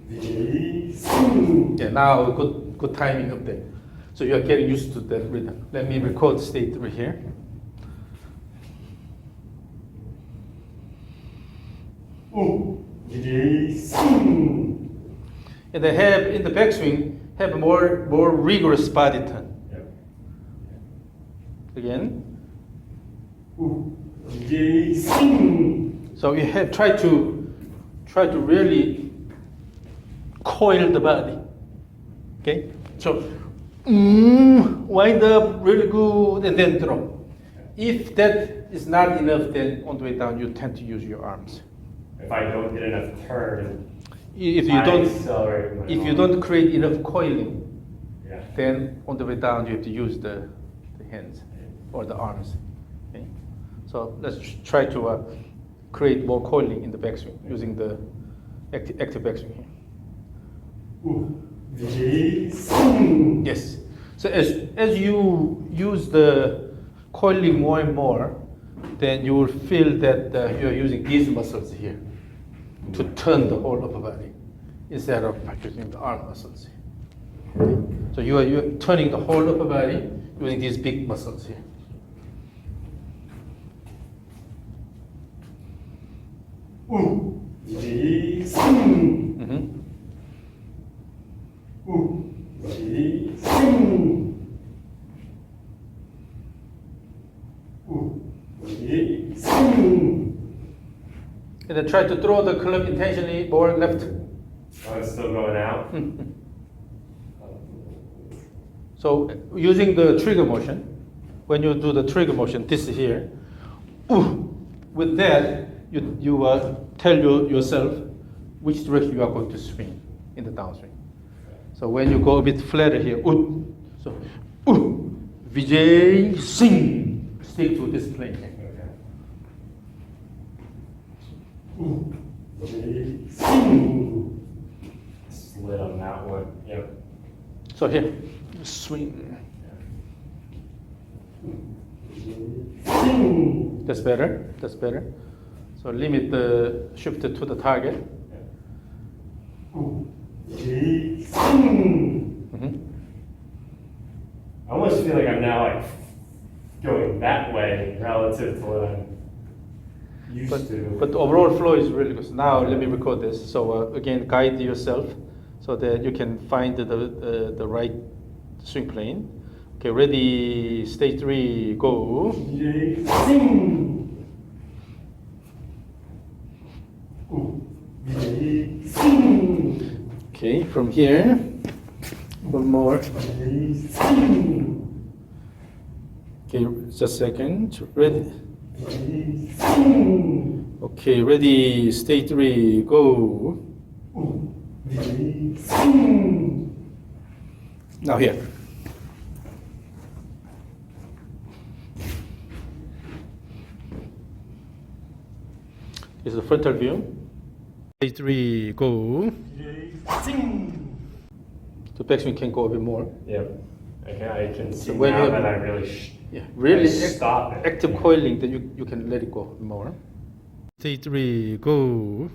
Speaker 2: Vijay sing.
Speaker 1: Yeah, now good timing up there. So you are getting used to that rhythm. Let me record state 3 here.
Speaker 2: Vijay sing.
Speaker 1: And they have, in the backswing, have a more rigorous body turn.
Speaker 2: Yep.
Speaker 1: Again.
Speaker 2: Ooh. Swing.
Speaker 1: So you have try to really coil the body. Okay? So wind up really good and then throw. If that is not enough, then on the way down you tend to use your arms.
Speaker 2: If I don't get enough turn,
Speaker 1: If you
Speaker 2: I
Speaker 1: don't
Speaker 2: accelerate my
Speaker 1: if you
Speaker 2: arm.
Speaker 1: don't create enough coiling,
Speaker 2: Yeah.
Speaker 1: then on the way down you have to use the hands or the arms. Okay? So let's try to create more coiling in the backswing using the active backswing here.
Speaker 2: Ooh. Swing.
Speaker 1: Yes. So as you use the coiling more and more, then you will feel that you are using these muscles here to turn the whole upper body instead of using the arm muscles. Okay? So you are turning the whole upper body using these big muscles here.
Speaker 2: Ooh. Swing.
Speaker 1: Mm-hmm.
Speaker 2: Ooh. Swing. Ooh. Swing.
Speaker 1: And then try to throw the club intentionally more left.
Speaker 2: Oh, it's still going out?
Speaker 1: So using the trigger motion, when you do the trigger motion, this here, with that, you tell yourself which direction you are going to swing in the downswing. So when you go a bit flatter here, so Vijay Singh, stick to this plane here.
Speaker 2: Slid on that one. Yep.
Speaker 1: So here, swing. That's better. That's better. So limit the shift to the target. Mm-hmm.
Speaker 2: I almost feel like I'm now like going that way relative to what I'm used to.
Speaker 1: But the overall flow is really good. So now let me record this. So again, guide yourself so that you can find the right swing plane. Okay, ready, stage 3, go. Okay, from here, one more. Okay, just a second. Ready. Okay, ready, stage 3, go. Now here. This is the frontal view. Stage 3, go. The backswing can go a bit more.
Speaker 2: Yep. I can see
Speaker 1: when
Speaker 2: now
Speaker 1: you-
Speaker 2: that I really
Speaker 1: Really
Speaker 2: stop it.
Speaker 1: active coiling, then you can let it go more. Stage 3, go.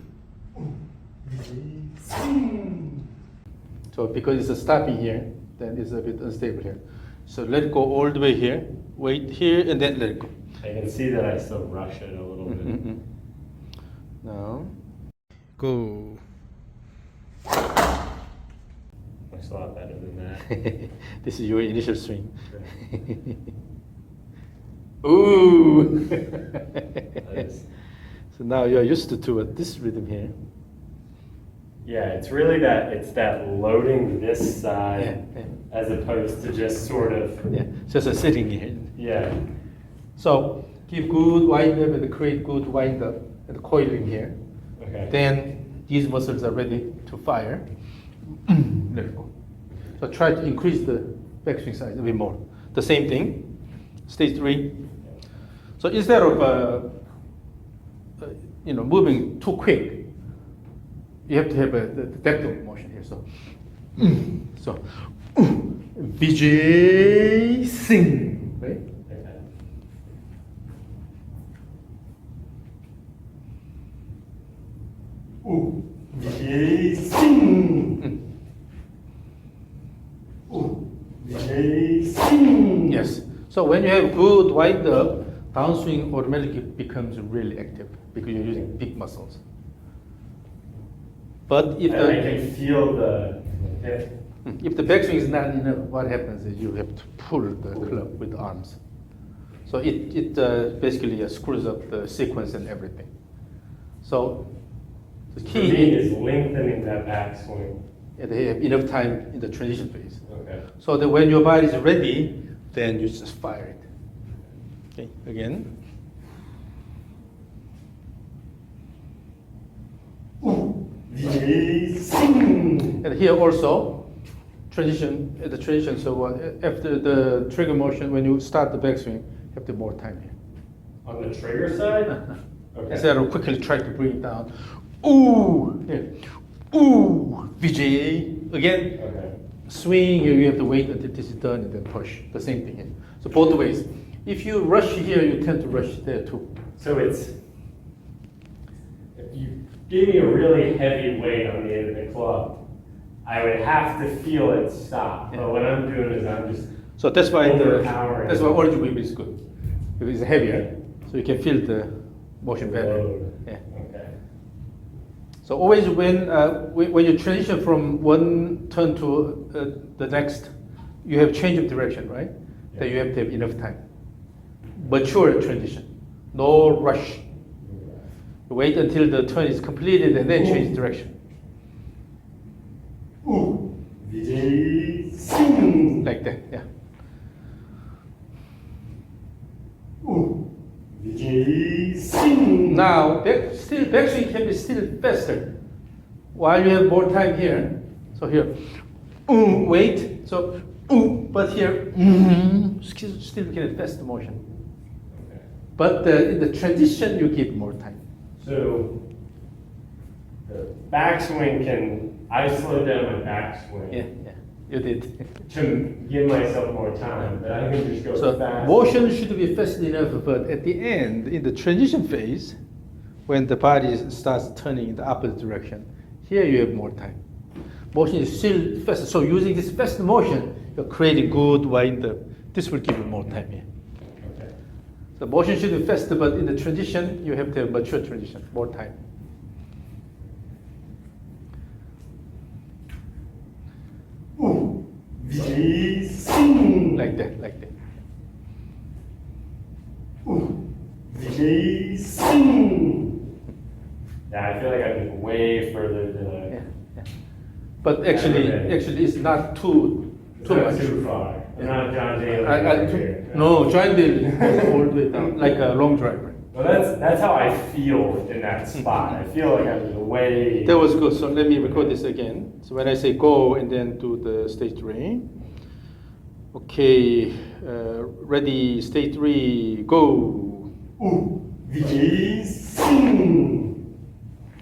Speaker 1: So because it's a stopping here, then it's a bit unstable here. So let it go all the way here, wait here, and then let it go.
Speaker 2: I can see that I still rush it a little bit.
Speaker 1: Mm-hmm. Now, go.
Speaker 2: It's a lot better than that.
Speaker 1: This is your initial swing. Ooh!
Speaker 2: Nice.
Speaker 1: So now you're used to this rhythm here.
Speaker 2: Yeah, it's really that loading this side
Speaker 1: Yeah.
Speaker 2: as opposed to just sort of,
Speaker 1: Yeah, just a sitting here.
Speaker 2: yeah.
Speaker 1: So give good wind up and create good wind up and coiling here.
Speaker 2: Okay.
Speaker 1: Then these muscles are ready to fire. Let it go. So try to increase the backswing size a bit more. The same thing, stage 3. So instead of moving too quick, you have to have the depth of motion here. So Vijay Singh, right?
Speaker 2: Okay. Ooh.
Speaker 1: Yes. So when you have good wind up, downswing automatically becomes really active because you're using big muscles. But if
Speaker 2: I can feel the hip.
Speaker 1: if the backswing is not enough, what happens is you have to pull the club with the arms. So it basically screws up the sequence and everything. So the
Speaker 2: For
Speaker 1: key
Speaker 2: me is lengthening that backswing.
Speaker 1: they have enough time in the transition phase.
Speaker 2: Okay.
Speaker 1: So that when your body is ready, then you just fire it. Okay, again. And here also, transition, at the transition, so after the trigger motion, when you start the backswing, you have to more time here.
Speaker 2: On the trigger side? Okay.
Speaker 1: Instead of quickly try to bring it down. Ooh, here. Ooh, VJA. Again,
Speaker 2: Okay.
Speaker 1: swing, you have to wait until this is done and then push. The same thing here. So both ways. If you rush here, you tend to rush there too.
Speaker 2: So it's, if you gave me a really heavy weight on the end of the club, I would have to feel it stop. But what I'm doing is I'm just
Speaker 1: So that's why
Speaker 2: overpowering.
Speaker 1: that's why origin whip is good. Because it's heavier, so you can feel the motion better.
Speaker 2: Load.
Speaker 1: Yeah.
Speaker 2: Okay.
Speaker 1: So always when you transition from one turn to the next, you have change of direction, right?
Speaker 2: Yeah.
Speaker 1: Then you have to have enough time. Mature transition, no rush. Wait until the turn is completed and then change direction. Like that, yeah. Now, backswing can be still faster. While you have more time here, so here, wait, so, but here, still get faster motion.
Speaker 2: Okay.
Speaker 1: But in the transition, you give more time.
Speaker 2: So the backswing I slowed down my backswing.
Speaker 1: Yeah, you did.
Speaker 2: To give myself more time, but I can just go
Speaker 1: So
Speaker 2: fast.
Speaker 1: motion should be fast enough, but at the end, in the transition phase, when the body starts turning in the opposite direction, here you have more time. Motion is still fast, so using this fast motion, you're creating good wind-up. This will give you more time here.
Speaker 2: Okay.
Speaker 1: The motion should be faster, but in the transition, you have to have mature transition, more time. Like that, like that.
Speaker 2: Yeah, I feel like I'm just way further than I.
Speaker 1: Yeah, yeah. But actually, it's not too
Speaker 2: Not
Speaker 1: much.
Speaker 2: too far. I'm not John Daly.
Speaker 1: I-
Speaker 2: here.
Speaker 1: No, joint bill all the way down, like a long driver.
Speaker 2: Well, that's how I feel in that spot. I feel like I'm way.
Speaker 1: That was good. So let me record this again. So when I say go and then do the stage 3. Okay, ready, stage 3, go.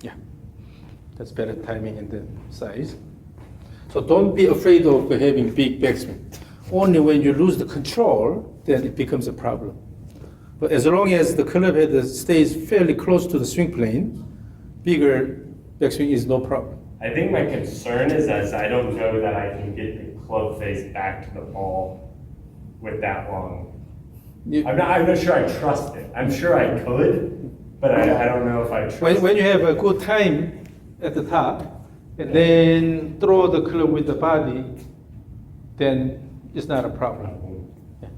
Speaker 1: Yeah, that's better timing and then size. So don't be afraid of having big backswing. Only when you lose the control, then it becomes a problem. But as long as the club head stays fairly close to the swing plane, bigger backswing is no problem.
Speaker 2: I think my concern is as I don't know that I can get the club face back to the ball with that long. I'm not sure I trust it. I'm sure I could, but I don't know if I trust
Speaker 1: When you have a good time at the top, and then throw the club with the body, then it's not a problem. Yeah.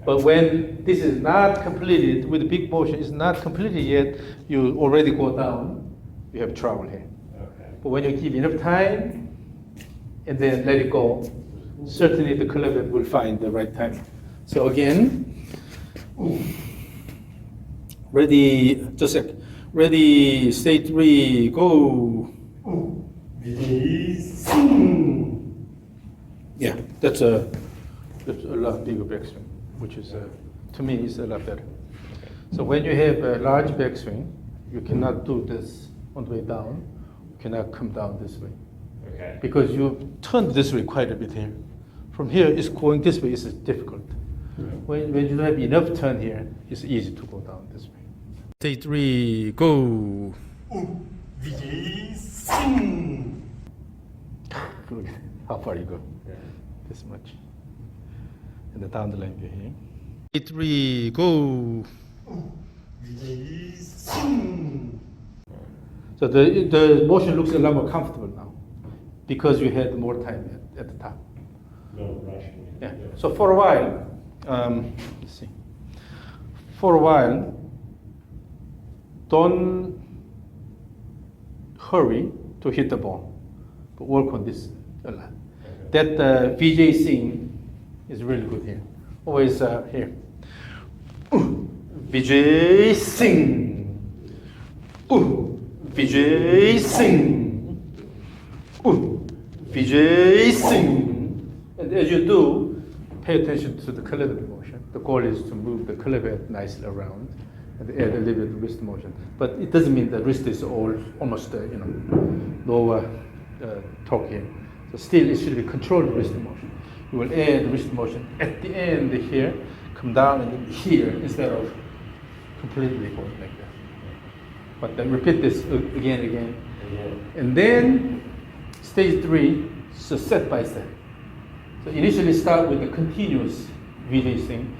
Speaker 1: But when this is not completed, with the big motion, it's not completed yet, you already go down, you have trouble here.
Speaker 2: Okay.
Speaker 1: But when you give enough time, and then let it go, certainly the club head will find the right time. So again, ready, just a sec. Ready, stage 3, go. Yeah, that's a lot bigger backswing, which is, to me, is a lot better. So when you have a large backswing, you cannot do this on the way down. You cannot come down this way.
Speaker 2: Okay.
Speaker 1: Because you turn this way quite a bit here. From here, it's going this way is difficult. When you don't have enough turn here, it's easy to go down this way. Stage 3, go. Look at how far you go.
Speaker 2: Yeah.
Speaker 1: This much. And then down the line you're here. Stage 3, go. So the motion looks a lot more comfortable now because you had more time at the top.
Speaker 2: No rushing.
Speaker 1: Yeah. So for a while, let's see. For a while, don't hurry to hit the ball, but work on this a lot.
Speaker 2: Okay.
Speaker 1: That VJ sing is really good here. Always here. VJ sing. VJ sing. VJ sing. And as you do, pay attention to the cleavage motion. The goal is to move the cleavage nicely around and add a little bit of wrist motion. But it doesn't mean the wrist is almost no torque here. So still, it should be controlled wrist motion. You will add wrist motion at the end here, come down and then here instead of completely going like that. But then repeat this again and again. And then stage 3, so step by step. So initially start with the continuous VJ sing.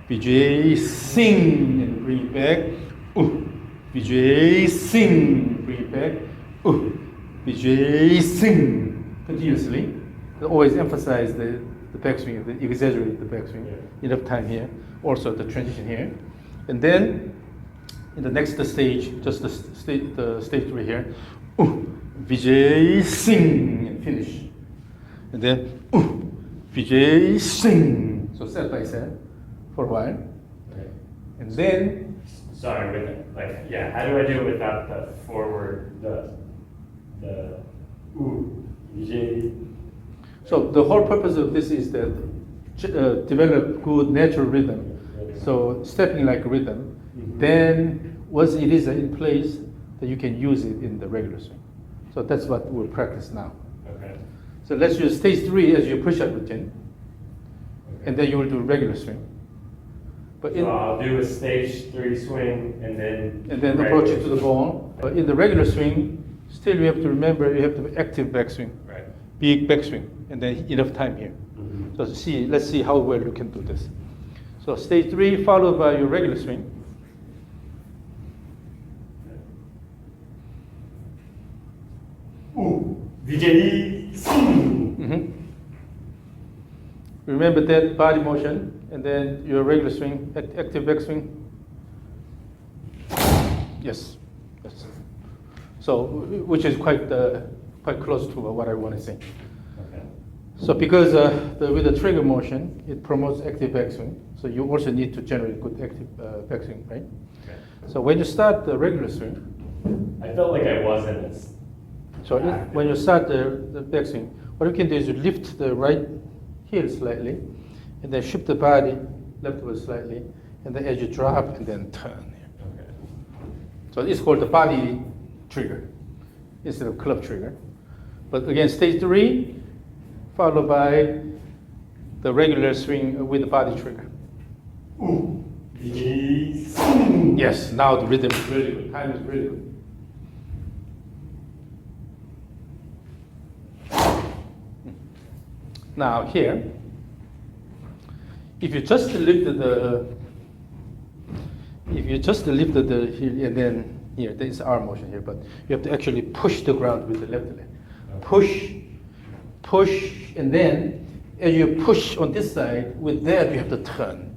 Speaker 1: VJ sing and bring it back. VJ sing, bring it back. VJ sing continuously. Always emphasize the backswing, exaggerate the backswing. Enough time here. Also the transition here. And then in the next stage, just the stage 3 here. VJ sing and finish. And then VJ sing. So step by step for a while.
Speaker 2: Okay.
Speaker 1: And then
Speaker 2: Sorry, how do I do it without the forward, the VJ?
Speaker 1: so the whole purpose of this is that develop good natural rhythm. So stepping like rhythm. Then once it is in place, then you can use it in the regular swing. So that's what we'll practice now.
Speaker 2: Okay.
Speaker 1: So let's use stage 3 as your push-up routine, and then you will do regular swing. But
Speaker 2: So I'll do a stage 3 swing and then
Speaker 1: approach it to the ball. But in the regular swing, still you have to remember you have to be active backswing,
Speaker 2: Right.
Speaker 1: big backswing, and then enough time here.
Speaker 2: Mm-hmm.
Speaker 1: So let's see how well you can do this. So stage 3 followed by your regular swing.
Speaker 2: VJ swing.
Speaker 1: Remember that body motion, and then your regular swing, active backswing. Yes. So, which is quite close to what I want to say.
Speaker 2: Okay.
Speaker 1: So, because with the trigger motion, it promotes active backswing. So you also need to generate good active backswing, right?
Speaker 2: Okay.
Speaker 1: So when you start the regular swing,
Speaker 2: I felt like I wasn't as
Speaker 1: so when you start the backswing, what you can do is you lift the right heel slightly, and then shift the body leftward slightly, and then as you drop, and then turn.
Speaker 2: Okay.
Speaker 1: So it's called the body trigger instead of club trigger. But again, stage 3, followed by the regular swing with the body trigger.
Speaker 2: VJ swing.
Speaker 1: Yes, now the rhythm is really good. Time is really good. Now here, if you just lifted the heel and then here, there is arm motion here, but you have to actually push the ground with the left leg. Push, and then as you push on this side, with that you have to turn.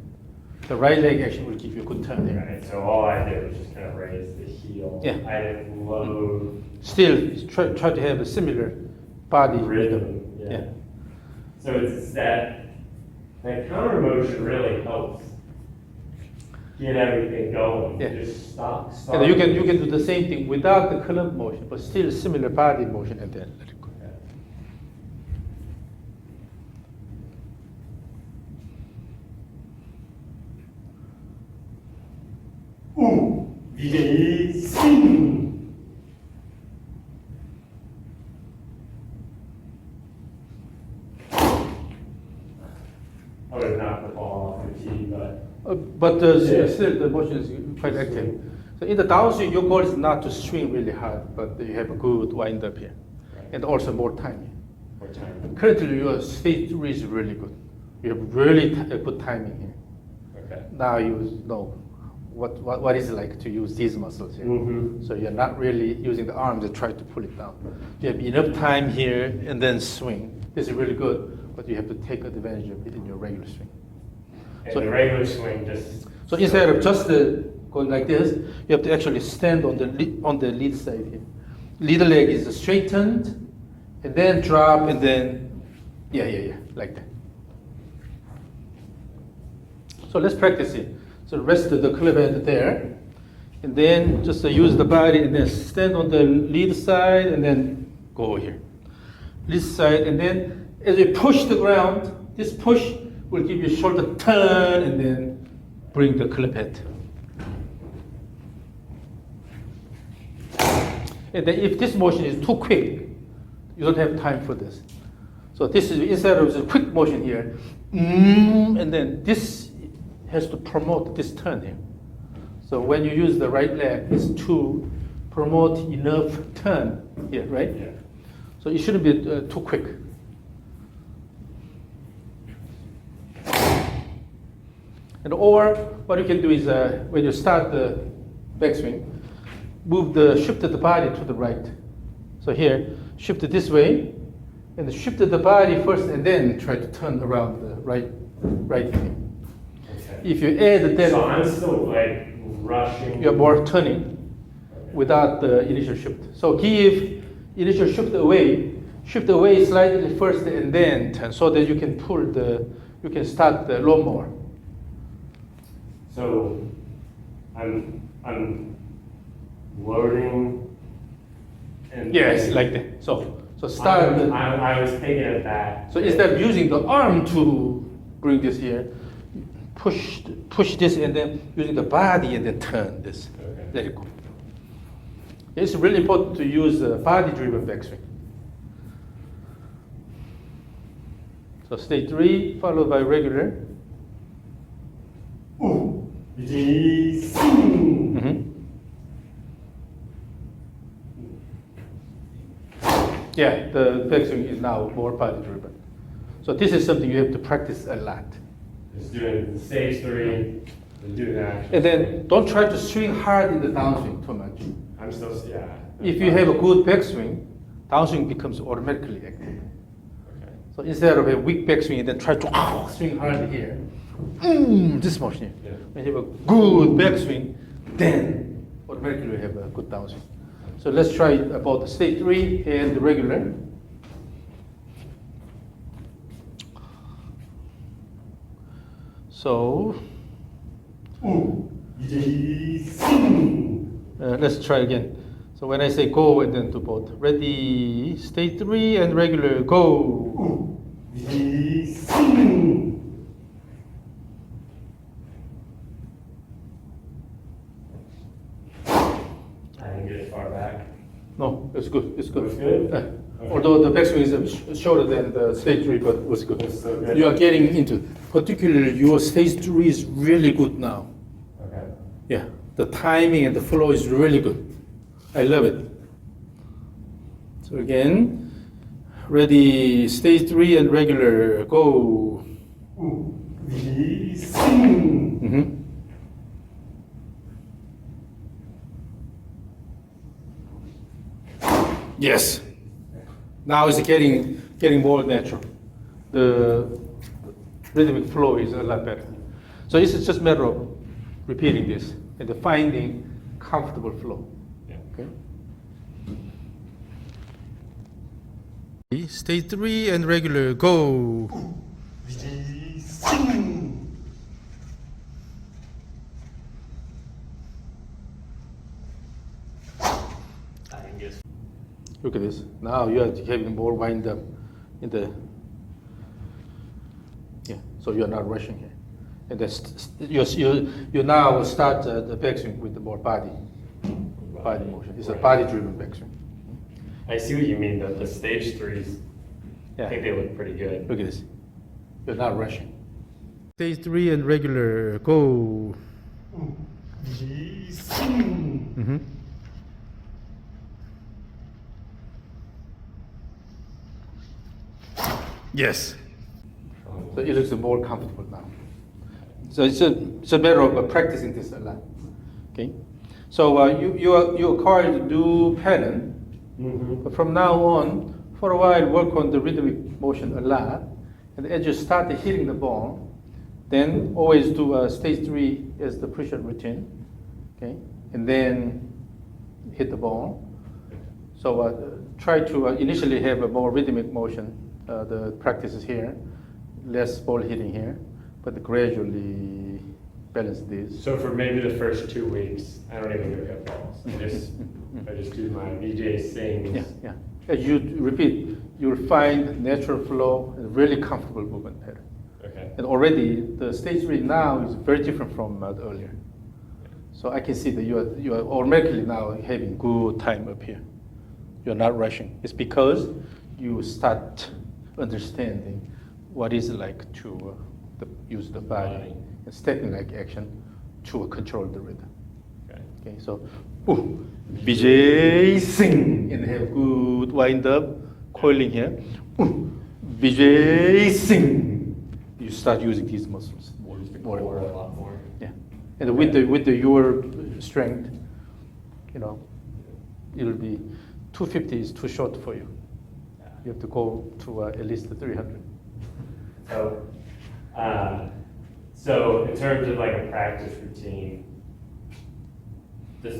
Speaker 1: The right leg actually will give you a good turn here.
Speaker 2: Right, so all I did was just kind of raise the heel.
Speaker 1: Yeah.
Speaker 2: I didn't load
Speaker 1: Still, try to have a similar body rhythm.
Speaker 2: rhythm.
Speaker 1: Yeah.
Speaker 2: So it's that counter motion really helps get everything going.
Speaker 1: Yeah.
Speaker 2: Just stop.
Speaker 1: And you can do the same thing without the club motion, but still similar body motion, and then let it go.
Speaker 2: VJ swing. I would have knocked the ball off the tee, but
Speaker 1: But still the motion is quite active. So in the downswing, your goal is not to swing really hard, but you have a good wind up here, and also more timing.
Speaker 2: more time.
Speaker 1: Currently, your stage 3 is really good. You have really good timing here.
Speaker 2: Okay.
Speaker 1: Now you know what is it like to use these muscles here.
Speaker 2: Mm-hmm.
Speaker 1: So you're not really using the arm to try to pull it down. You have enough time here and then swing. This is really good, but you have to take advantage of it in your regular swing.
Speaker 2: And
Speaker 1: So-
Speaker 2: the regular swing just.
Speaker 1: So instead of just going like this, you have to actually stand on the lead side here. Lead leg is straightened, and then drop, and then, yeah, like that. So let's practice it. So rest the club head there, and then just use the body, and then stand on the lead side, and then go here. Lead side, and then as you push the ground, this push will give you shoulder turn, and then bring the club head. And then if this motion is too quick, you don't have time for this. So this is instead of the quick motion here, and then this has to promote this turn here. So when you use the right leg, it's to promote enough turn here, right?
Speaker 2: Yeah.
Speaker 1: So it shouldn't be too quick. And or what you can do is when you start the backswing, shift the body to the right. So here, shift it this way, and shift the body first, and then try to turn around the right here.
Speaker 2: Okay.
Speaker 1: If you add that,
Speaker 2: So I'm still like rushing.
Speaker 1: you're more turning without the initial shift. So give initial shift away slightly first, and then turn, so that you can you can start the lawnmower.
Speaker 2: So I'm loading and.
Speaker 1: Yes, like that. So start.
Speaker 2: I was taking it back.
Speaker 1: So instead of using the arm to bring this here, push this, and then using the body, and then turn this.
Speaker 2: Okay.
Speaker 1: Let it go. It's really important to use body-driven backswing. So stage 3 followed by regular. Mm-hmm. Yeah, the backswing is now more body-driven. So this is something you have to practice a lot.
Speaker 2: Just doing the stage 3 and doing that.
Speaker 1: And then don't try to swing hard in the downswing too much.
Speaker 2: I'm still, yeah.
Speaker 1: If you have a good backswing, downswing becomes automatically active.
Speaker 2: Okay.
Speaker 1: So instead of a weak backswing, then try to swing hard here. This motion here.
Speaker 2: Yeah.
Speaker 1: When you have a good backswing, then automatically you have a good downswing. So let's try about the stage 3 and the regular. So let's try again. So when I say go, and then do both. Ready, stage 3 and regular, go.
Speaker 2: I didn't get it far back.
Speaker 1: No, it's good. It's good.
Speaker 2: It's good?
Speaker 1: Yeah.
Speaker 2: Okay.
Speaker 1: Although the backswing is shorter than the stage 3, but it was good.
Speaker 2: It's still good.
Speaker 1: You are getting into, particularly your stage 3 is really good now.
Speaker 2: Okay.
Speaker 1: Yeah, the timing and the flow is really good. I love it. So again, ready, stage 3 and regular, go. Mm-hmm. Yes. Now it's getting more natural. The rhythmic flow is a lot better. So it's just a matter of repeating this and finding comfortable flow.
Speaker 2: Yeah.
Speaker 1: Okay. Stage 3 and regular, go. Look at this. Now you are having more wind up in the, so you're not rushing here. And then you now start the backswing with the more body motion. It's a body-driven backswing.
Speaker 2: I see what you mean, the stage 3s. I
Speaker 1: Yeah.
Speaker 2: think they look pretty good.
Speaker 1: Look at this. You're not rushing. Stage 3 and regular, go. Mm-hmm. Yes. So it looks more comfortable now. So it's a matter of practicing this a lot. Okay, so you acquired a new pattern, but from now on, for a while, work on the rhythmic motion a lot, and as you start hitting the ball, then always do stage 3 as the push-up routine, okay, and then hit the ball. So try to initially have a more rhythmic motion. The practice is here, less ball hitting here, but gradually balance this.
Speaker 2: So for maybe the first 2 weeks, I don't even go hit balls. I just do my VJ sings.
Speaker 1: Yeah, yeah. As you repeat, you'll find natural flow and really comfortable movement pattern.
Speaker 2: Okay.
Speaker 1: And already the stage 3 now is very different from the earlier. So I can see that you are automatically now having good time up here. You're not rushing. It's because you start understanding what is it like to use the body and stepping-like action to control the rhythm. Okay, so BJ sing and have good wind up, coiling here. BJ sing. You start using these muscles more.
Speaker 2: A lot more.
Speaker 1: Yeah, and with your strength, it'll be 250 is too short for you. You have to go to at least 300.
Speaker 2: So in terms of like a practice routine, the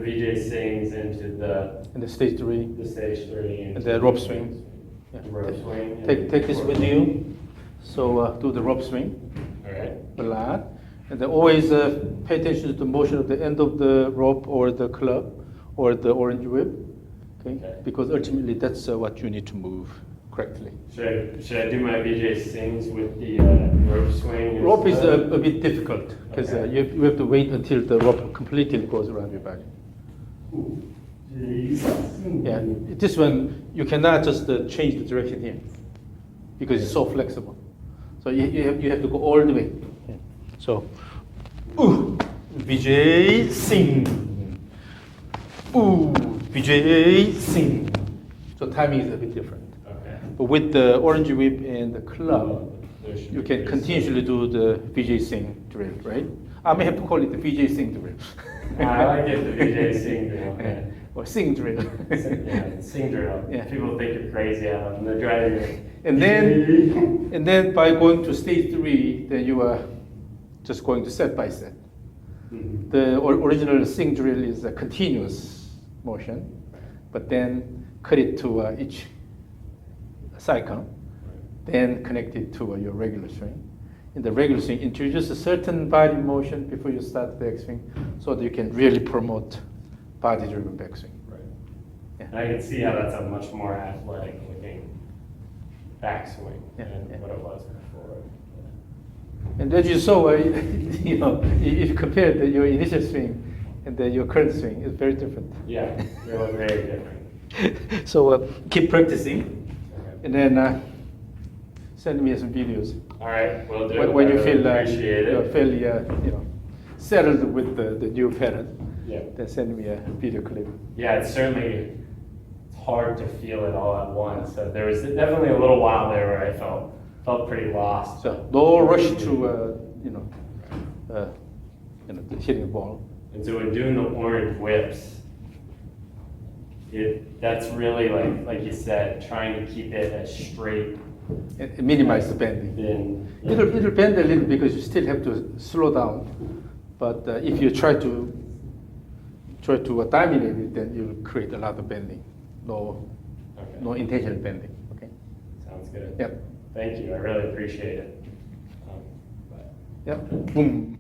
Speaker 2: VJ sings into
Speaker 1: the stage 3.
Speaker 2: The stage 3
Speaker 1: and the rope swing. Yeah.
Speaker 2: The rope swing.
Speaker 1: Take this with you. So do the rope swing.
Speaker 2: All right.
Speaker 1: A lot, and then always pay attention to the motion of the end of the rope or the club or the orange whip. Okay. Because ultimately that's what you need to move correctly.
Speaker 2: Should I do my VJ sings with the rope swing?
Speaker 1: Rope is a bit difficult because you have to wait until the rope completely goes around your body.
Speaker 2: Ooh. Jeez.
Speaker 1: Yeah, this one you cannot just change the direction here because it's so flexible. So you have to go all the way. Yeah. So, VJ sing. VJ sing. So timing is a bit different.
Speaker 2: Okay.
Speaker 1: But with the orange whip and the club, you can continuously do the VJ sing drill, right? I may have to call it the VJ sing drill.
Speaker 2: I like it, the VJ sing drill. Okay.
Speaker 1: Or sing drill.
Speaker 2: Sing drill.
Speaker 1: Yeah.
Speaker 2: People think you're crazy out of them. They're driving.
Speaker 1: And then by going to stage 3, then you are just going to set by set.
Speaker 2: Mm-hmm.
Speaker 1: The original sing drill is a continuous motion, but then cut it to each cycle, then connect it to your regular swing. In the regular swing, introduce a certain body motion before you start the backswing, so that you can really promote body-driven backswing.
Speaker 2: Right.
Speaker 1: Yeah.
Speaker 2: And I can see how that's a much more athletic looking backswing than what it was before.
Speaker 1: And as you saw, if you compare your initial swing and then your current swing, it's very different.
Speaker 2: Yeah, they look very different.
Speaker 1: So keep practicing, and then send me some videos.
Speaker 2: All right, we'll do.
Speaker 1: When you feel
Speaker 2: appreciate
Speaker 1: you're
Speaker 2: it.
Speaker 1: fairly settled with the new pattern,
Speaker 2: Yeah.
Speaker 1: then send me a video clip.
Speaker 2: Yeah, it's hard to feel it all at once. So there was definitely a little while there where I felt pretty lost.
Speaker 1: So no rush to hitting the ball.
Speaker 2: And so when doing the orange whips, that's really like you said, trying to keep it as straight.
Speaker 1: And minimize the bending. It'll bend a little because you still have to slow down. But if you try to dominate it, then you'll create a lot of bending. No intentional bending. Okay.
Speaker 2: Sounds good.
Speaker 1: Yep.
Speaker 2: Thank you. I really appreciate it.
Speaker 1: Yep. Boom.